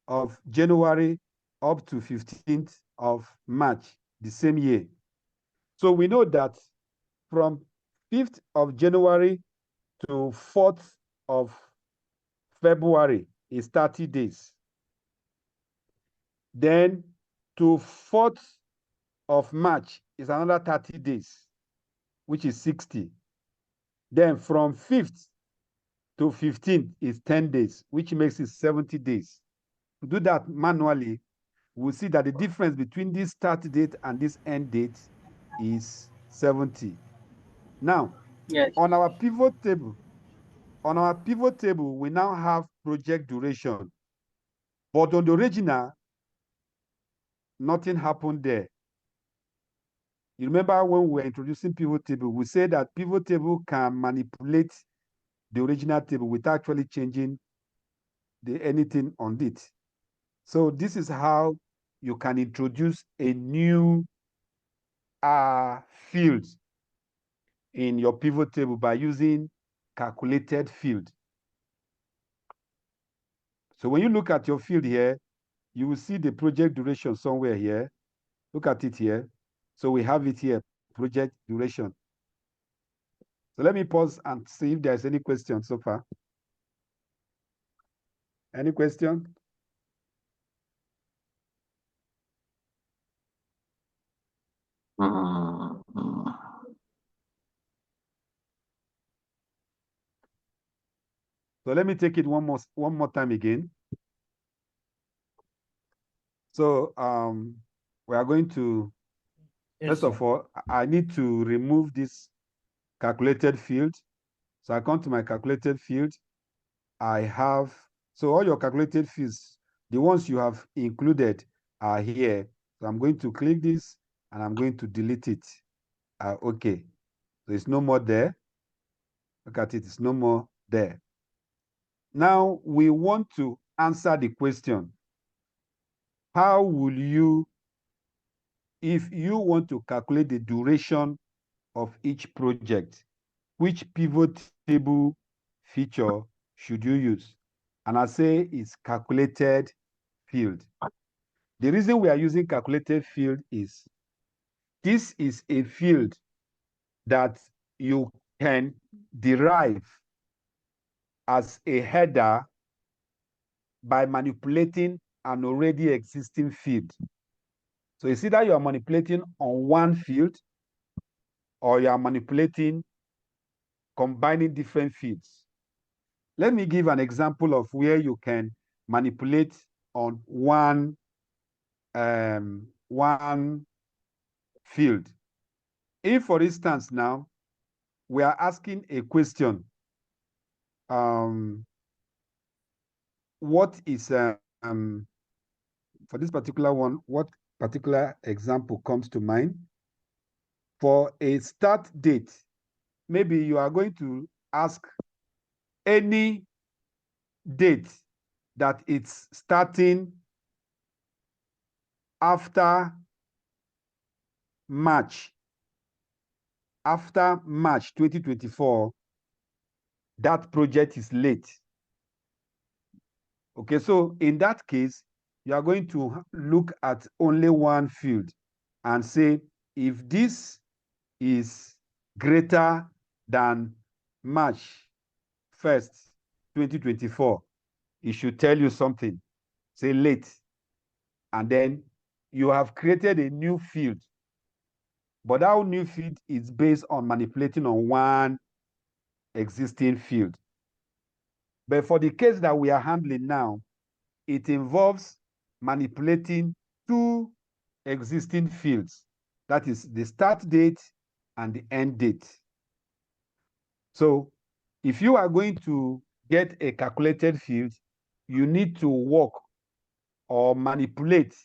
of January up to 15th of March, the same year. So we know that from 5th of January to 4th of February is 30 days. Then to 4th of March is another 30 days, which is 60. Then from 5th to 15th is 10 days, which makes it 70 days. To do that manually, we'll see that the difference between this start date and this end date is 70. Now, Yes. on our pivot table, we now have project duration. But on the original, nothing happened there. You remember when we were introducing pivot table, we said that pivot table can manipulate the original table without actually changing anything on it. So this is how you can introduce a new field in your pivot table by using calculated field. So when you look at your field here, you will see the project duration somewhere here. Look at it here. So we have it here, project duration. So let me pause and see if there's any question so far. Any question? So let me take it one more time again. So we are going to, first of all, I need to remove this calculated field. So I come to my calculated field. I have, so all your calculated fields, the ones you have included are here. So I'm going to click this and I'm going to delete it. Okay, so it's no more there. Look at it, it's no more there. Now we want to answer the question. How will you, if you want to calculate the duration of each project, which pivot table feature should you use? And I say it's calculated field. The reason we are using calculated field is this is a field that you can derive as a header by manipulating an already existing field. So it's either you are manipulating on one field or you are manipulating combining different fields. Let me give an example of where you can manipulate on one field. If, for instance, now we are asking a question, what is, for this particular one, what particular example comes to mind? For a start date, maybe you are going to ask any date that it's starting after March 2024, that project is late. Okay, so in that case, you are going to look at only one field and say, if this is greater than March 1st, 2024, it should tell you something, say late. And then you have created a new field. But that new field is based on manipulating on one existing field. But for the case that we are handling now, it involves manipulating two existing fields. That is the start date and the end date. So if you are going to get a calculated field, you need to work or manipulate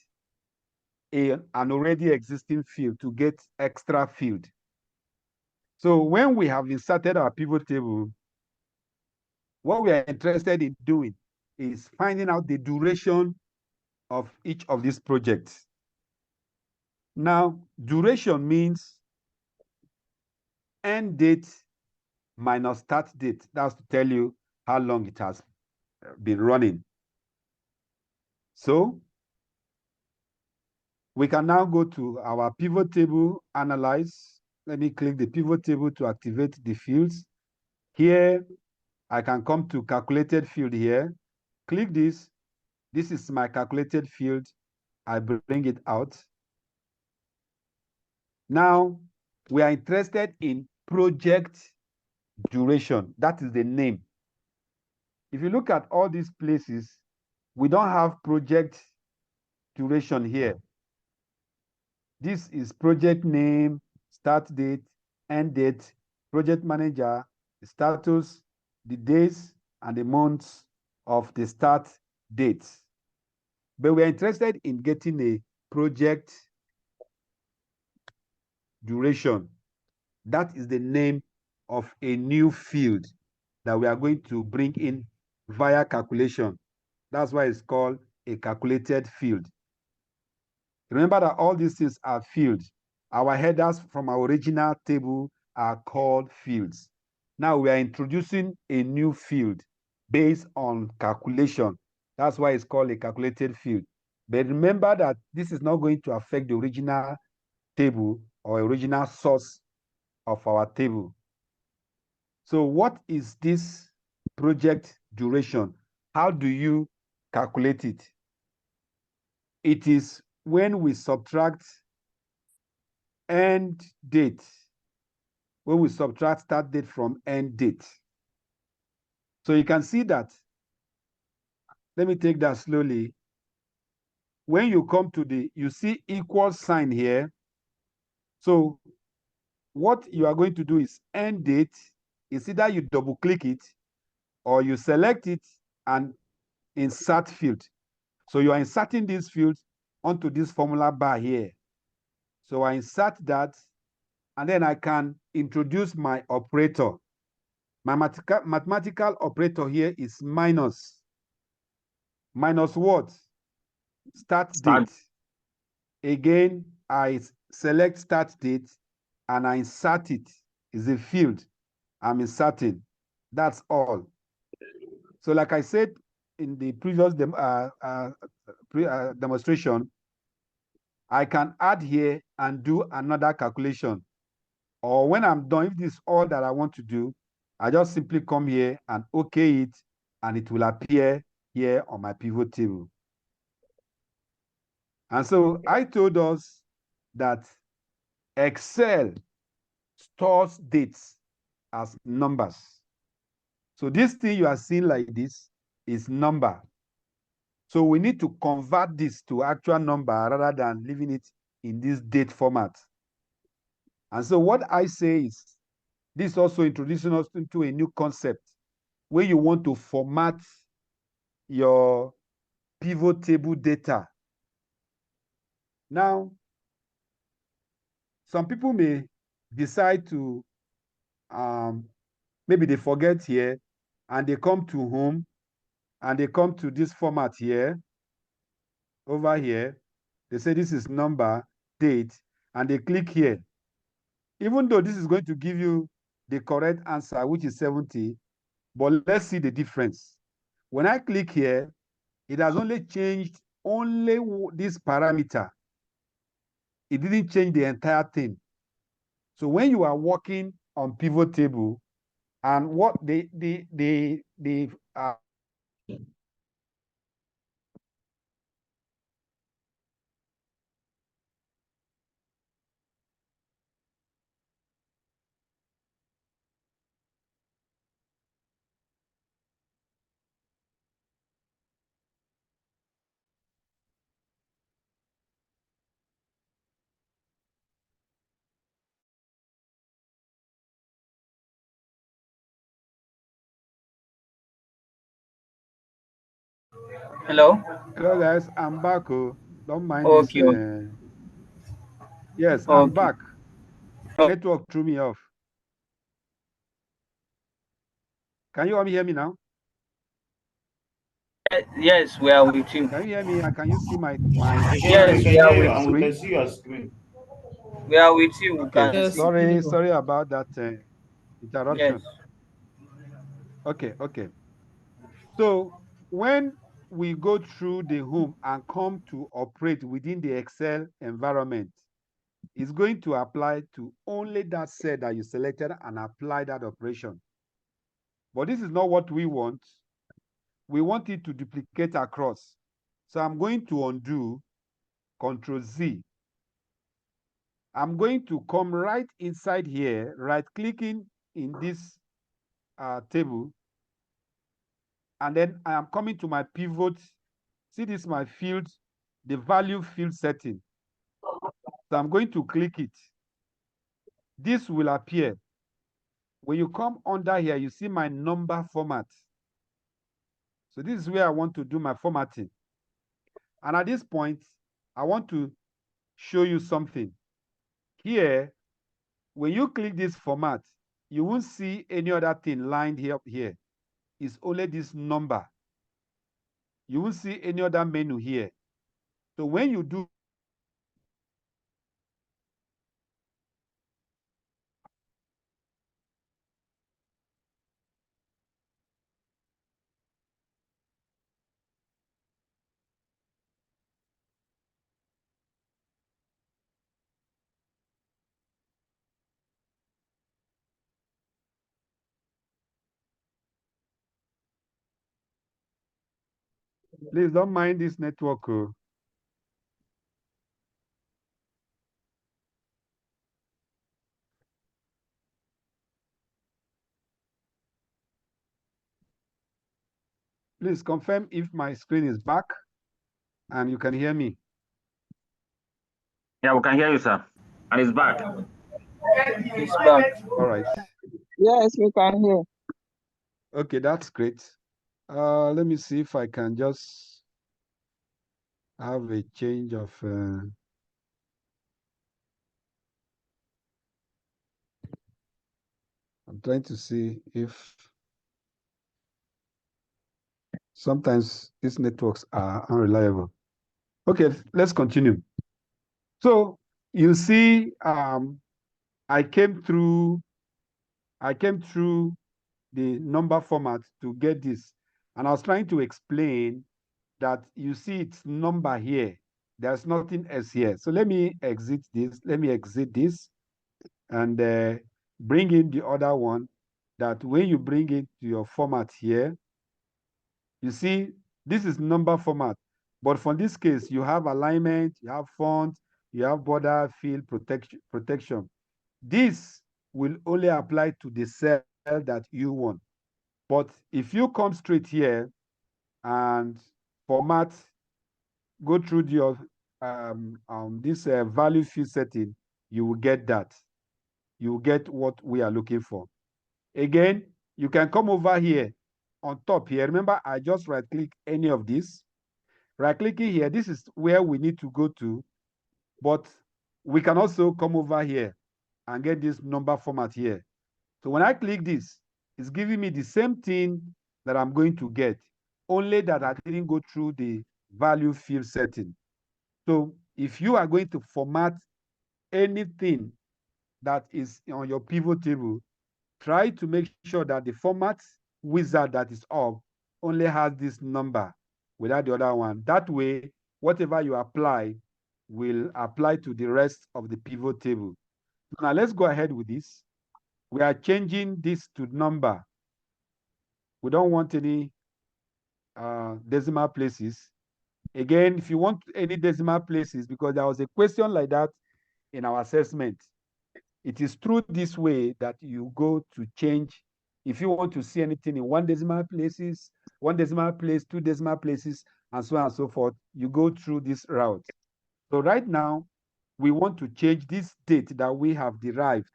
an already existing field to get extra field. So when we have inserted our pivot table, what we are interested in doing is finding out the duration of each of these projects. Now, duration means end date minus start date. That's to tell you how long it has been running. So we can now go to our pivot table, analyze. Let me click the pivot table to activate the fields. Here, I can come to calculated field here. Click this. This is my calculated field. I bring it out. Now, we are interested in project duration. That is the name. If you look at all these places, we don't have project duration here. This is project name, start date, end date, project manager, the status, the days, and the months of the start dates. But we're interested in getting a project duration. That is the name of a new field that we are going to bring in via calculation. That's why it's called a calculated field. Remember that all these things are fields. Our headers from our original table are called fields. Now we are introducing a new field based on calculation. That's why it's called a calculated field. But remember that this is not going to affect the original table or original source of our table. So what is this project duration? How do you calculate it? It is when we subtract end date, when we subtract start date from end date. So you can see that. Let me take that slowly. When you come to you see equal sign here. So what you are going to do is end date is either you double click it or you select it and insert field. So you are inserting these fields onto this formula bar here. So I insert that, and then I can introduce my operator. My mathematical operator here is minus. Minus what? Start date. Again, I select start date and I insert it. It's a field I'm inserting. That's all. So like I said in the previous demonstration, I can add here and do another calculation. Or when I'm done, if this is all that I want to do, I just simply come here and OK it, and it will appear here on my pivot table. And so I told us that Excel stores dates as numbers. So this thing you are seeing like this is number. So we need to convert this to actual number rather than leaving it in this date format. And so what I say is, this is also introducing us into a new concept where you want to format your pivot table data. Now, some people may decide to, maybe they forget here, and they come to home, and they come to this format here, over here. They say this is number, date, and they click here. Even though this is going to give you the correct answer, which is 70, but let's see the difference. When I click here, it has only changed only this parameter. It didn't change the entire thing. So when you are working on pivot table, and what Hello? Hello guys, I'm back. Oh. Don't mind Okay. this. Yes, I'm Okay. back. Oh. Network threw me off. Can you all hear me now? Yes, we are with you. Can you hear me? Can you see my Yes, Yes, we we can are hear you with and we screen? can see your screen. We are with you. We Okay, can see. sorry about that interruption. Yes. Okay. So when we go through the home and come to operate within the Excel environment, it's going to apply to only that cell that you selected and apply that operation. But this is not what we want. We want it to duplicate across. So I'm going to undo, Control Z. I'm going to come right inside here, right-clicking in this table, and then I am coming to my pivot. See this, my field, the value field setting. So I'm going to click it. This will appear. When you come under here, you see my number format. So this is where I want to do my formatting. And at this point, I want to show you something. Here, when you click this format, you won't see any other thing lined here. It's only this number. You won't see any other menu here. So when you do, please don't mind this network. Please confirm if my screen is back and you can hear me. Yeah, we can hear you, sir. And it's back. It's back. All right. Yes, we can hear. Okay, that's great. Let me see if I can just have a change of I'm trying to see if sometimes these networks are unreliable. Okay, let's continue. So you see, I came through the number format to get this, and I was trying to explain that you see its number here. There's nothing else here. So let me exit this. Let me exit this and bring in the other one. That when you bring it to your format here, you see this is number format. But for this case, you have alignment, you have font, you have border field protection. This will only apply to the cell that you want. But if you come straight here and format, go through your this value field setting, you will get that. You will get what we are looking for. Again, you can come over here on top here. Remember, I just right-click any of this. Right-clicking here, this is where we need to go to, but we can also come over here and get this number format here. So when I click this, it's giving me the same thing that I'm going to get, only that I didn't go through the value field setting. So if you are going to format anything that is on your pivot table, try to make sure that the format wizard that is up only has this number without the other one. That way, whatever you apply will apply to the rest of the pivot table. Now let's go ahead with this. We are changing this to number. We don't want any decimal places. Again, if you want any decimal places, because there was a question like that in our assessment, it is through this way that you go to change. If you want to see anything in one decimal place, two decimal places, and so on and so forth, you go through this route. So right now, we want to change this date that we have derived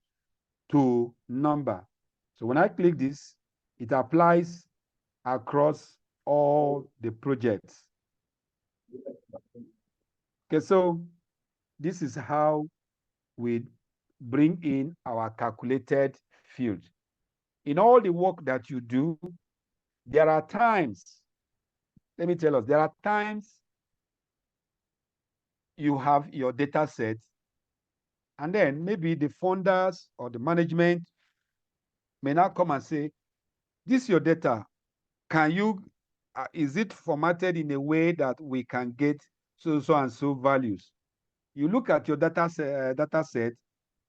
to number. So when I click this, it applies across all the projects. Okay, so this is how we bring in our calculated field. In all the work that you do, there are times, let me tell us, there are times you have your data set And then maybe the funders or the management may now come and say, this is your data. Can you, is it formatted in a way that we can get so and so values? You look at your data set,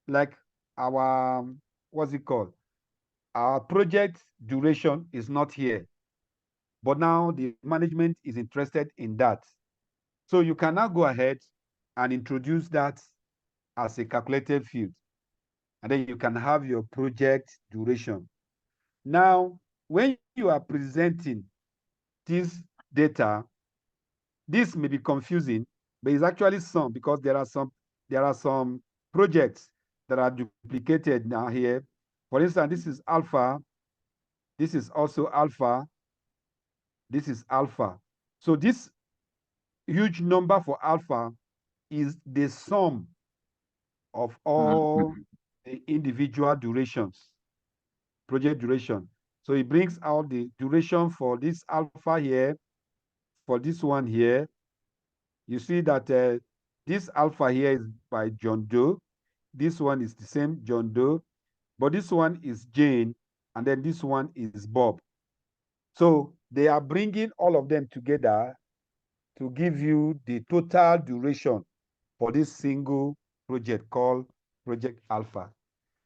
like our, what's it called? Our project duration is not here, but now the management is interested in that. So you can now go ahead and introduce that as a calculated field. And then you can have your project duration. Now, when you are presenting this data, this may be confusing, but it's actually some, because there are some projects that are duplicated now here. For instance, this is alpha, this is also alpha, this is alpha. So this huge number for alpha is the sum of all the individual durations, project duration. So it brings out the duration for this alpha here, for this one here. You see that this alpha here is by John Doe. This one is the same John Doe, but this one is Jane, and then this one is Bob. So they are bringing all of them together to give you the total duration for this single project called Project Alpha.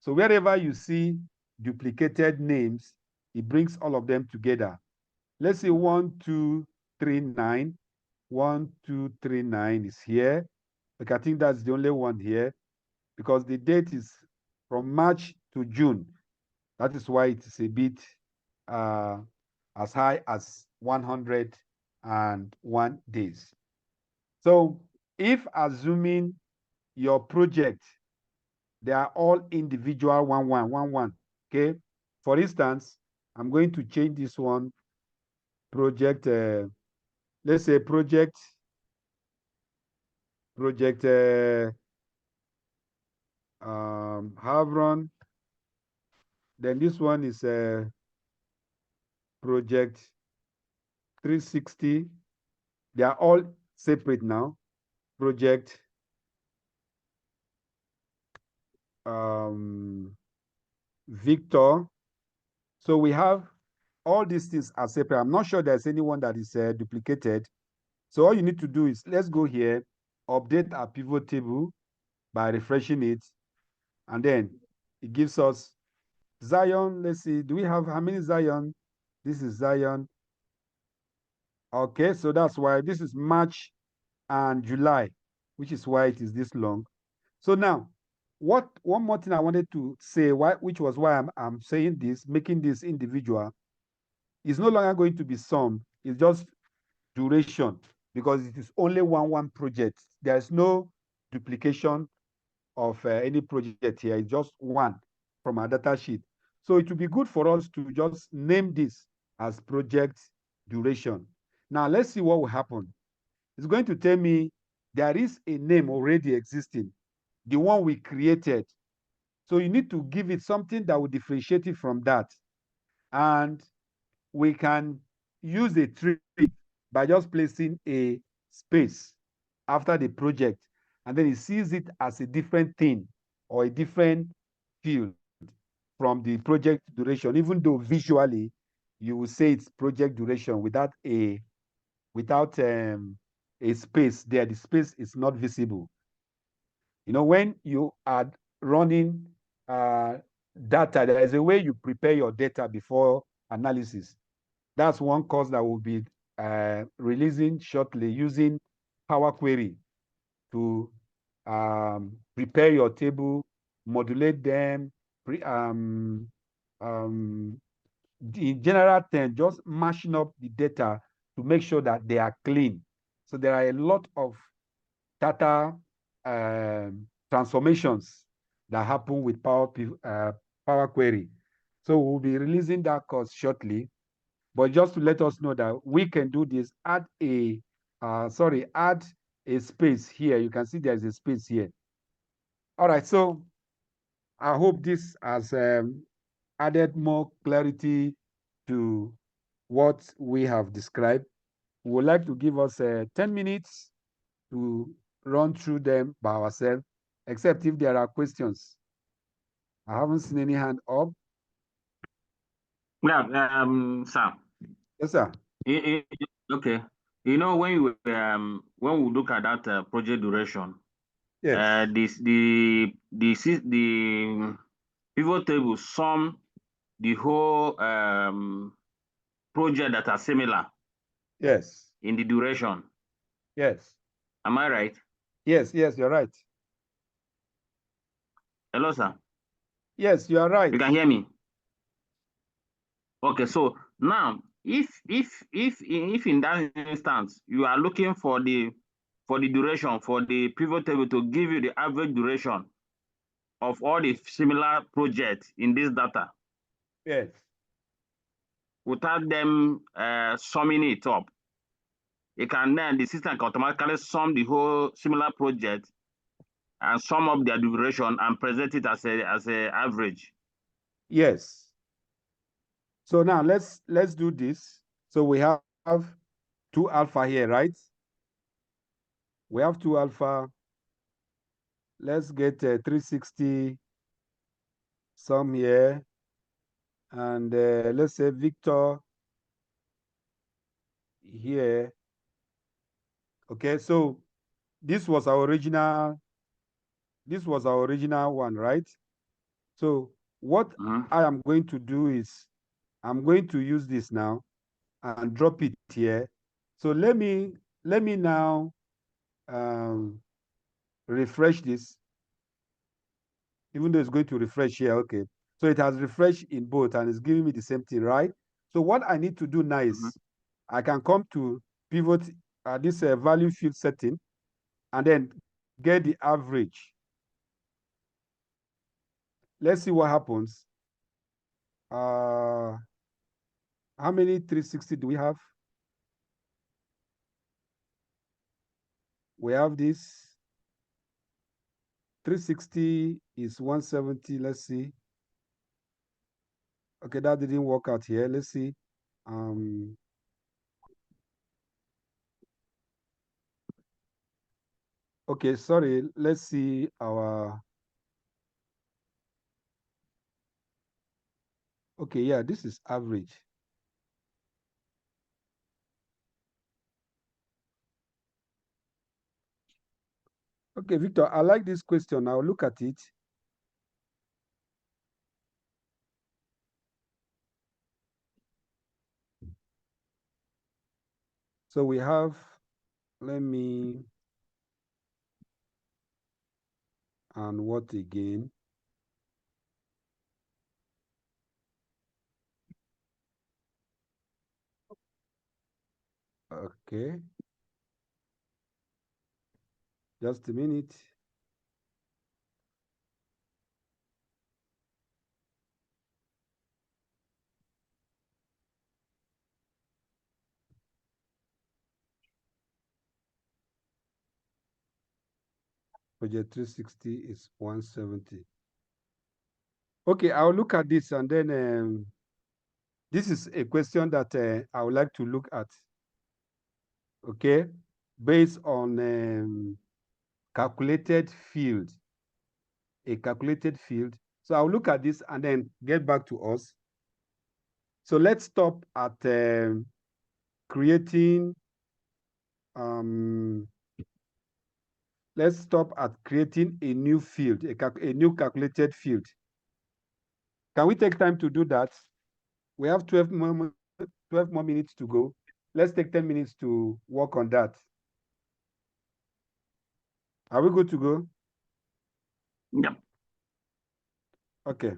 So wherever you see duplicated names, it brings all of them together. Let's say 1239. 1239 is here. Like, I think that's the only one here, because the date is from March to June. That is why it is a bit as high as 101 days. So if assuming your project, they are all individual 1111, okay? For instance, I'm going to change this one, project, let's say project Havron. Then this one is project 360. They are all separate now. Project Victor. So we have all these things are separate. I'm not sure there's anyone that is duplicated. So all you need to do is, let's go here, update our pivot table by refreshing it, and then it gives us Zion. Let's see, do we have how many Zion? This is Zion. Okay, so that's why this is March and July, which is why it is this long. So now, one more thing I wanted to say, which was why I'm saying this, making this individual, is no longer going to be sum, it's just duration, because it is only one project. There's no duplication of any project here. It's just one from our data sheet. So it would be good for us to just name this as project duration. Now let's see what will happen. It's going to tell me there is a name already existing, the one we created. So you need to give it something that will differentiate it from that. And we can use a trick by just placing a space after the project, and then it sees it as a different thing or a different field from the project duration, even though visually you will say it's project duration without a space there. The space is not visible. You know, when you are running data, there is a way you prepare your data before analysis. That's one course that will be releasing shortly, using Power Query to prepare your table, modulate them, in general terms, just mashing up the data to make sure that they are clean. So there are a lot of data transformations that happen with Power Query. So we'll be releasing that course shortly. But just to let us know that we can do this, add a space here. You can see there's a space here. All right, so I hope this has added more clarity to what we have described. We would like to give us 10 minutes to run through them by ourselves. except if there are questions. I haven't seen any hand up. Yeah, sir. Yes, sir. Okay. You know, when we look at that project duration, Yes. the pivot table sum the whole project that are similar Yes. in the duration. Yes. Am I right? Yes. Yes. You're right. Hello, sir. Yes, you are right. You can hear me? Okay, so now if in that instance you are looking for the duration for the pivot table to give you the average duration of all the similar projects in this data Yes. without them summing it up, the system can automatically sum the whole similar project and sum up their duration and present it as a average. Yes. So now let's do this. So we have 2 alpha here, right? We have 2 alpha. Let's get 360 sum here. And let's say Victor here. Okay, so this was our original one, right? So what I am going to do is I'm going to use this now and drop it here. So let me now refresh this, even though it's going to refresh here. Okay, so it has refreshed in both and it's giving me the same thing, right? So what I need to do now is I can come to pivot this value field setting and then get the average. Let's see what happens. How many 360 do we have? We have this 360 is 170. Let's see. Okay, that didn't work out here. Let's see. Okay, sorry. Let's see our. Okay, yeah, this is average. Okay, Victor, I like this question. Now look at it. So we have, let me, and what again? Okay. Just a minute. Project 360 is 170. Okay, I'll look at this and then this is a question that I would like to look at. Okay, based on calculated field, a calculated field. So I'll look at this and then get back to us. So let's stop at creating, let's stop at creating a new field, a new calculated field. Can we take time to do that? We have 12 more minutes to go. Let's take 10 minutes to work on that. Are we good to go? Yeah. Okay.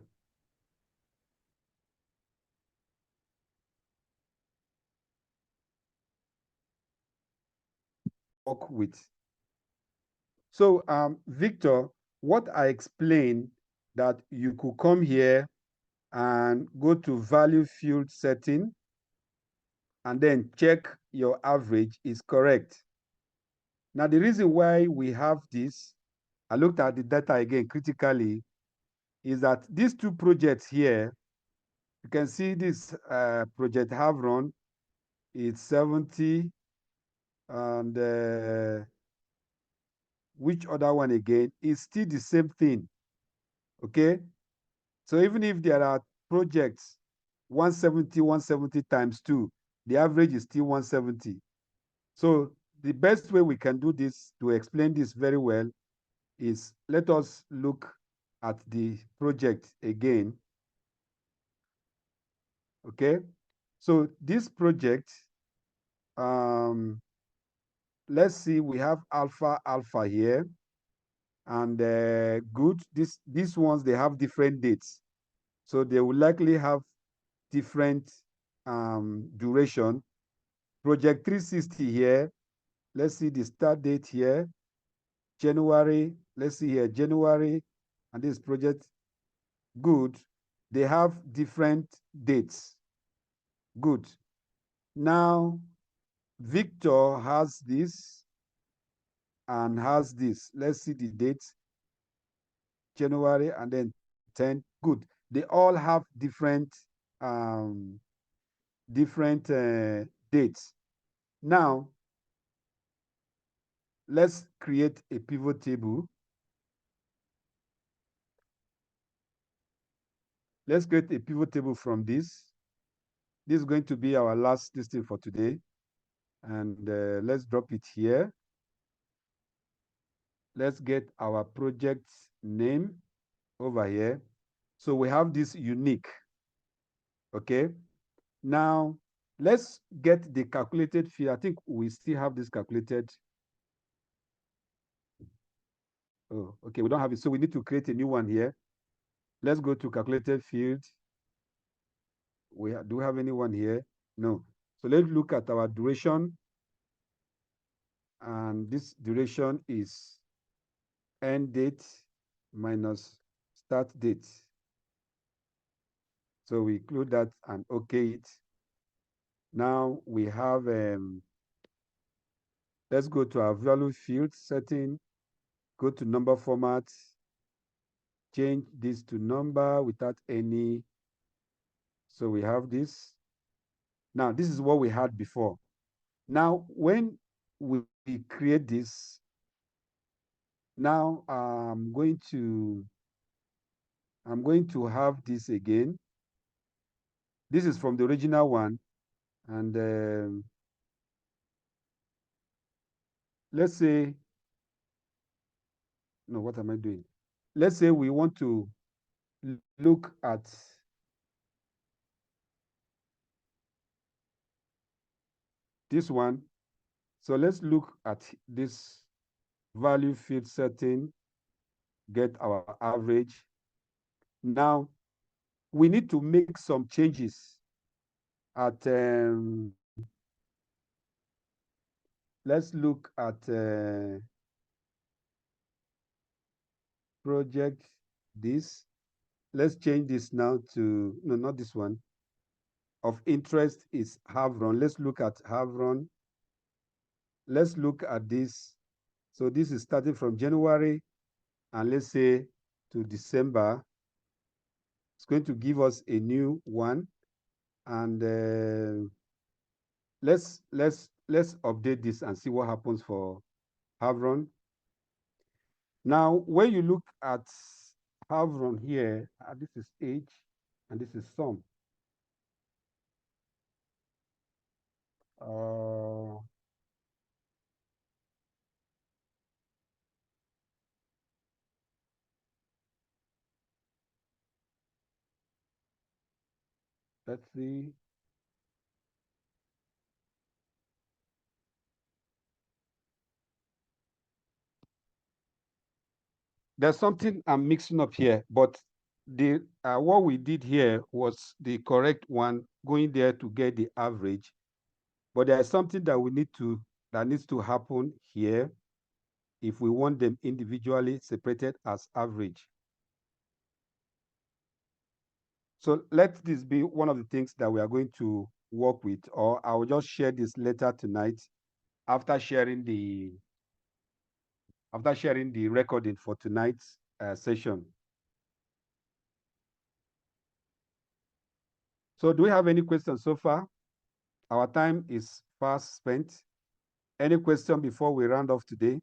Work with. So, Victor, what I explained that you could come here and go to value field setting and then check your average is correct. Now, the reason why we have this, I looked at the data again critically, is that these 2 projects here, you can see this project have run, it's 70, and which other one again? It's still the same thing. Okay. So even if there are projects 170 times 2, the average is still 170. So the best way we can do this to explain this very well is let us look at the project again. Okay. So this project, let's see, we have alpha here, and good. These ones, they have different dates, so they will likely have different duration. Project 360 here, let's see the start date here, January. Let's see here, January, and this project, good. They have different dates. Good. Now, Victor has this and has this. Let's see the dates, January and then 10. Good. They all have different dates. Now, let's create a pivot table. Let's create a pivot table from this. This is going to be our last listing for today. And let's drop it here. Let's get our project name over here. So we have this unique. Okay. Now, let's get the calculated fee. I think we still have this calculated. Oh, okay, we don't have it. So we need to create a new one here. Let's go to calculated field. Do we have anyone here? No. So let's look at our duration. And this duration is end date minus start date. So we include that and okay it. Now we have, let's go to our value field setting, go to number format, change this to number without any. So we have this. Now, this is what we had before. Now, when we create this, now I'm going to have this again. This is from the original one. And let's say, no, what am I doing? Let's say we want to look at this one. So let's look at this value field setting, get our average. Now, we need to make some changes at, let's look at project this. Let's change this now to, no, not this one. Of interest is Havron. Let's look at Havron. Let's look at this. So this is starting from January, and let's say to December. It's going to give us a new one. And let's update this and see what happens for Havron. Now, when you look at Havron here, this is age and this is sum. Let's see. There's something I'm mixing up here, but the what we did here was the correct one, going there to get the average. But there's something that needs to happen here if we want them individually separated as average. So let this be one of the things that we are going to work with, or I will just share this later tonight after sharing the recording for tonight's session. So do we have any questions so far? Our time is fast spent. Any question before we round off today?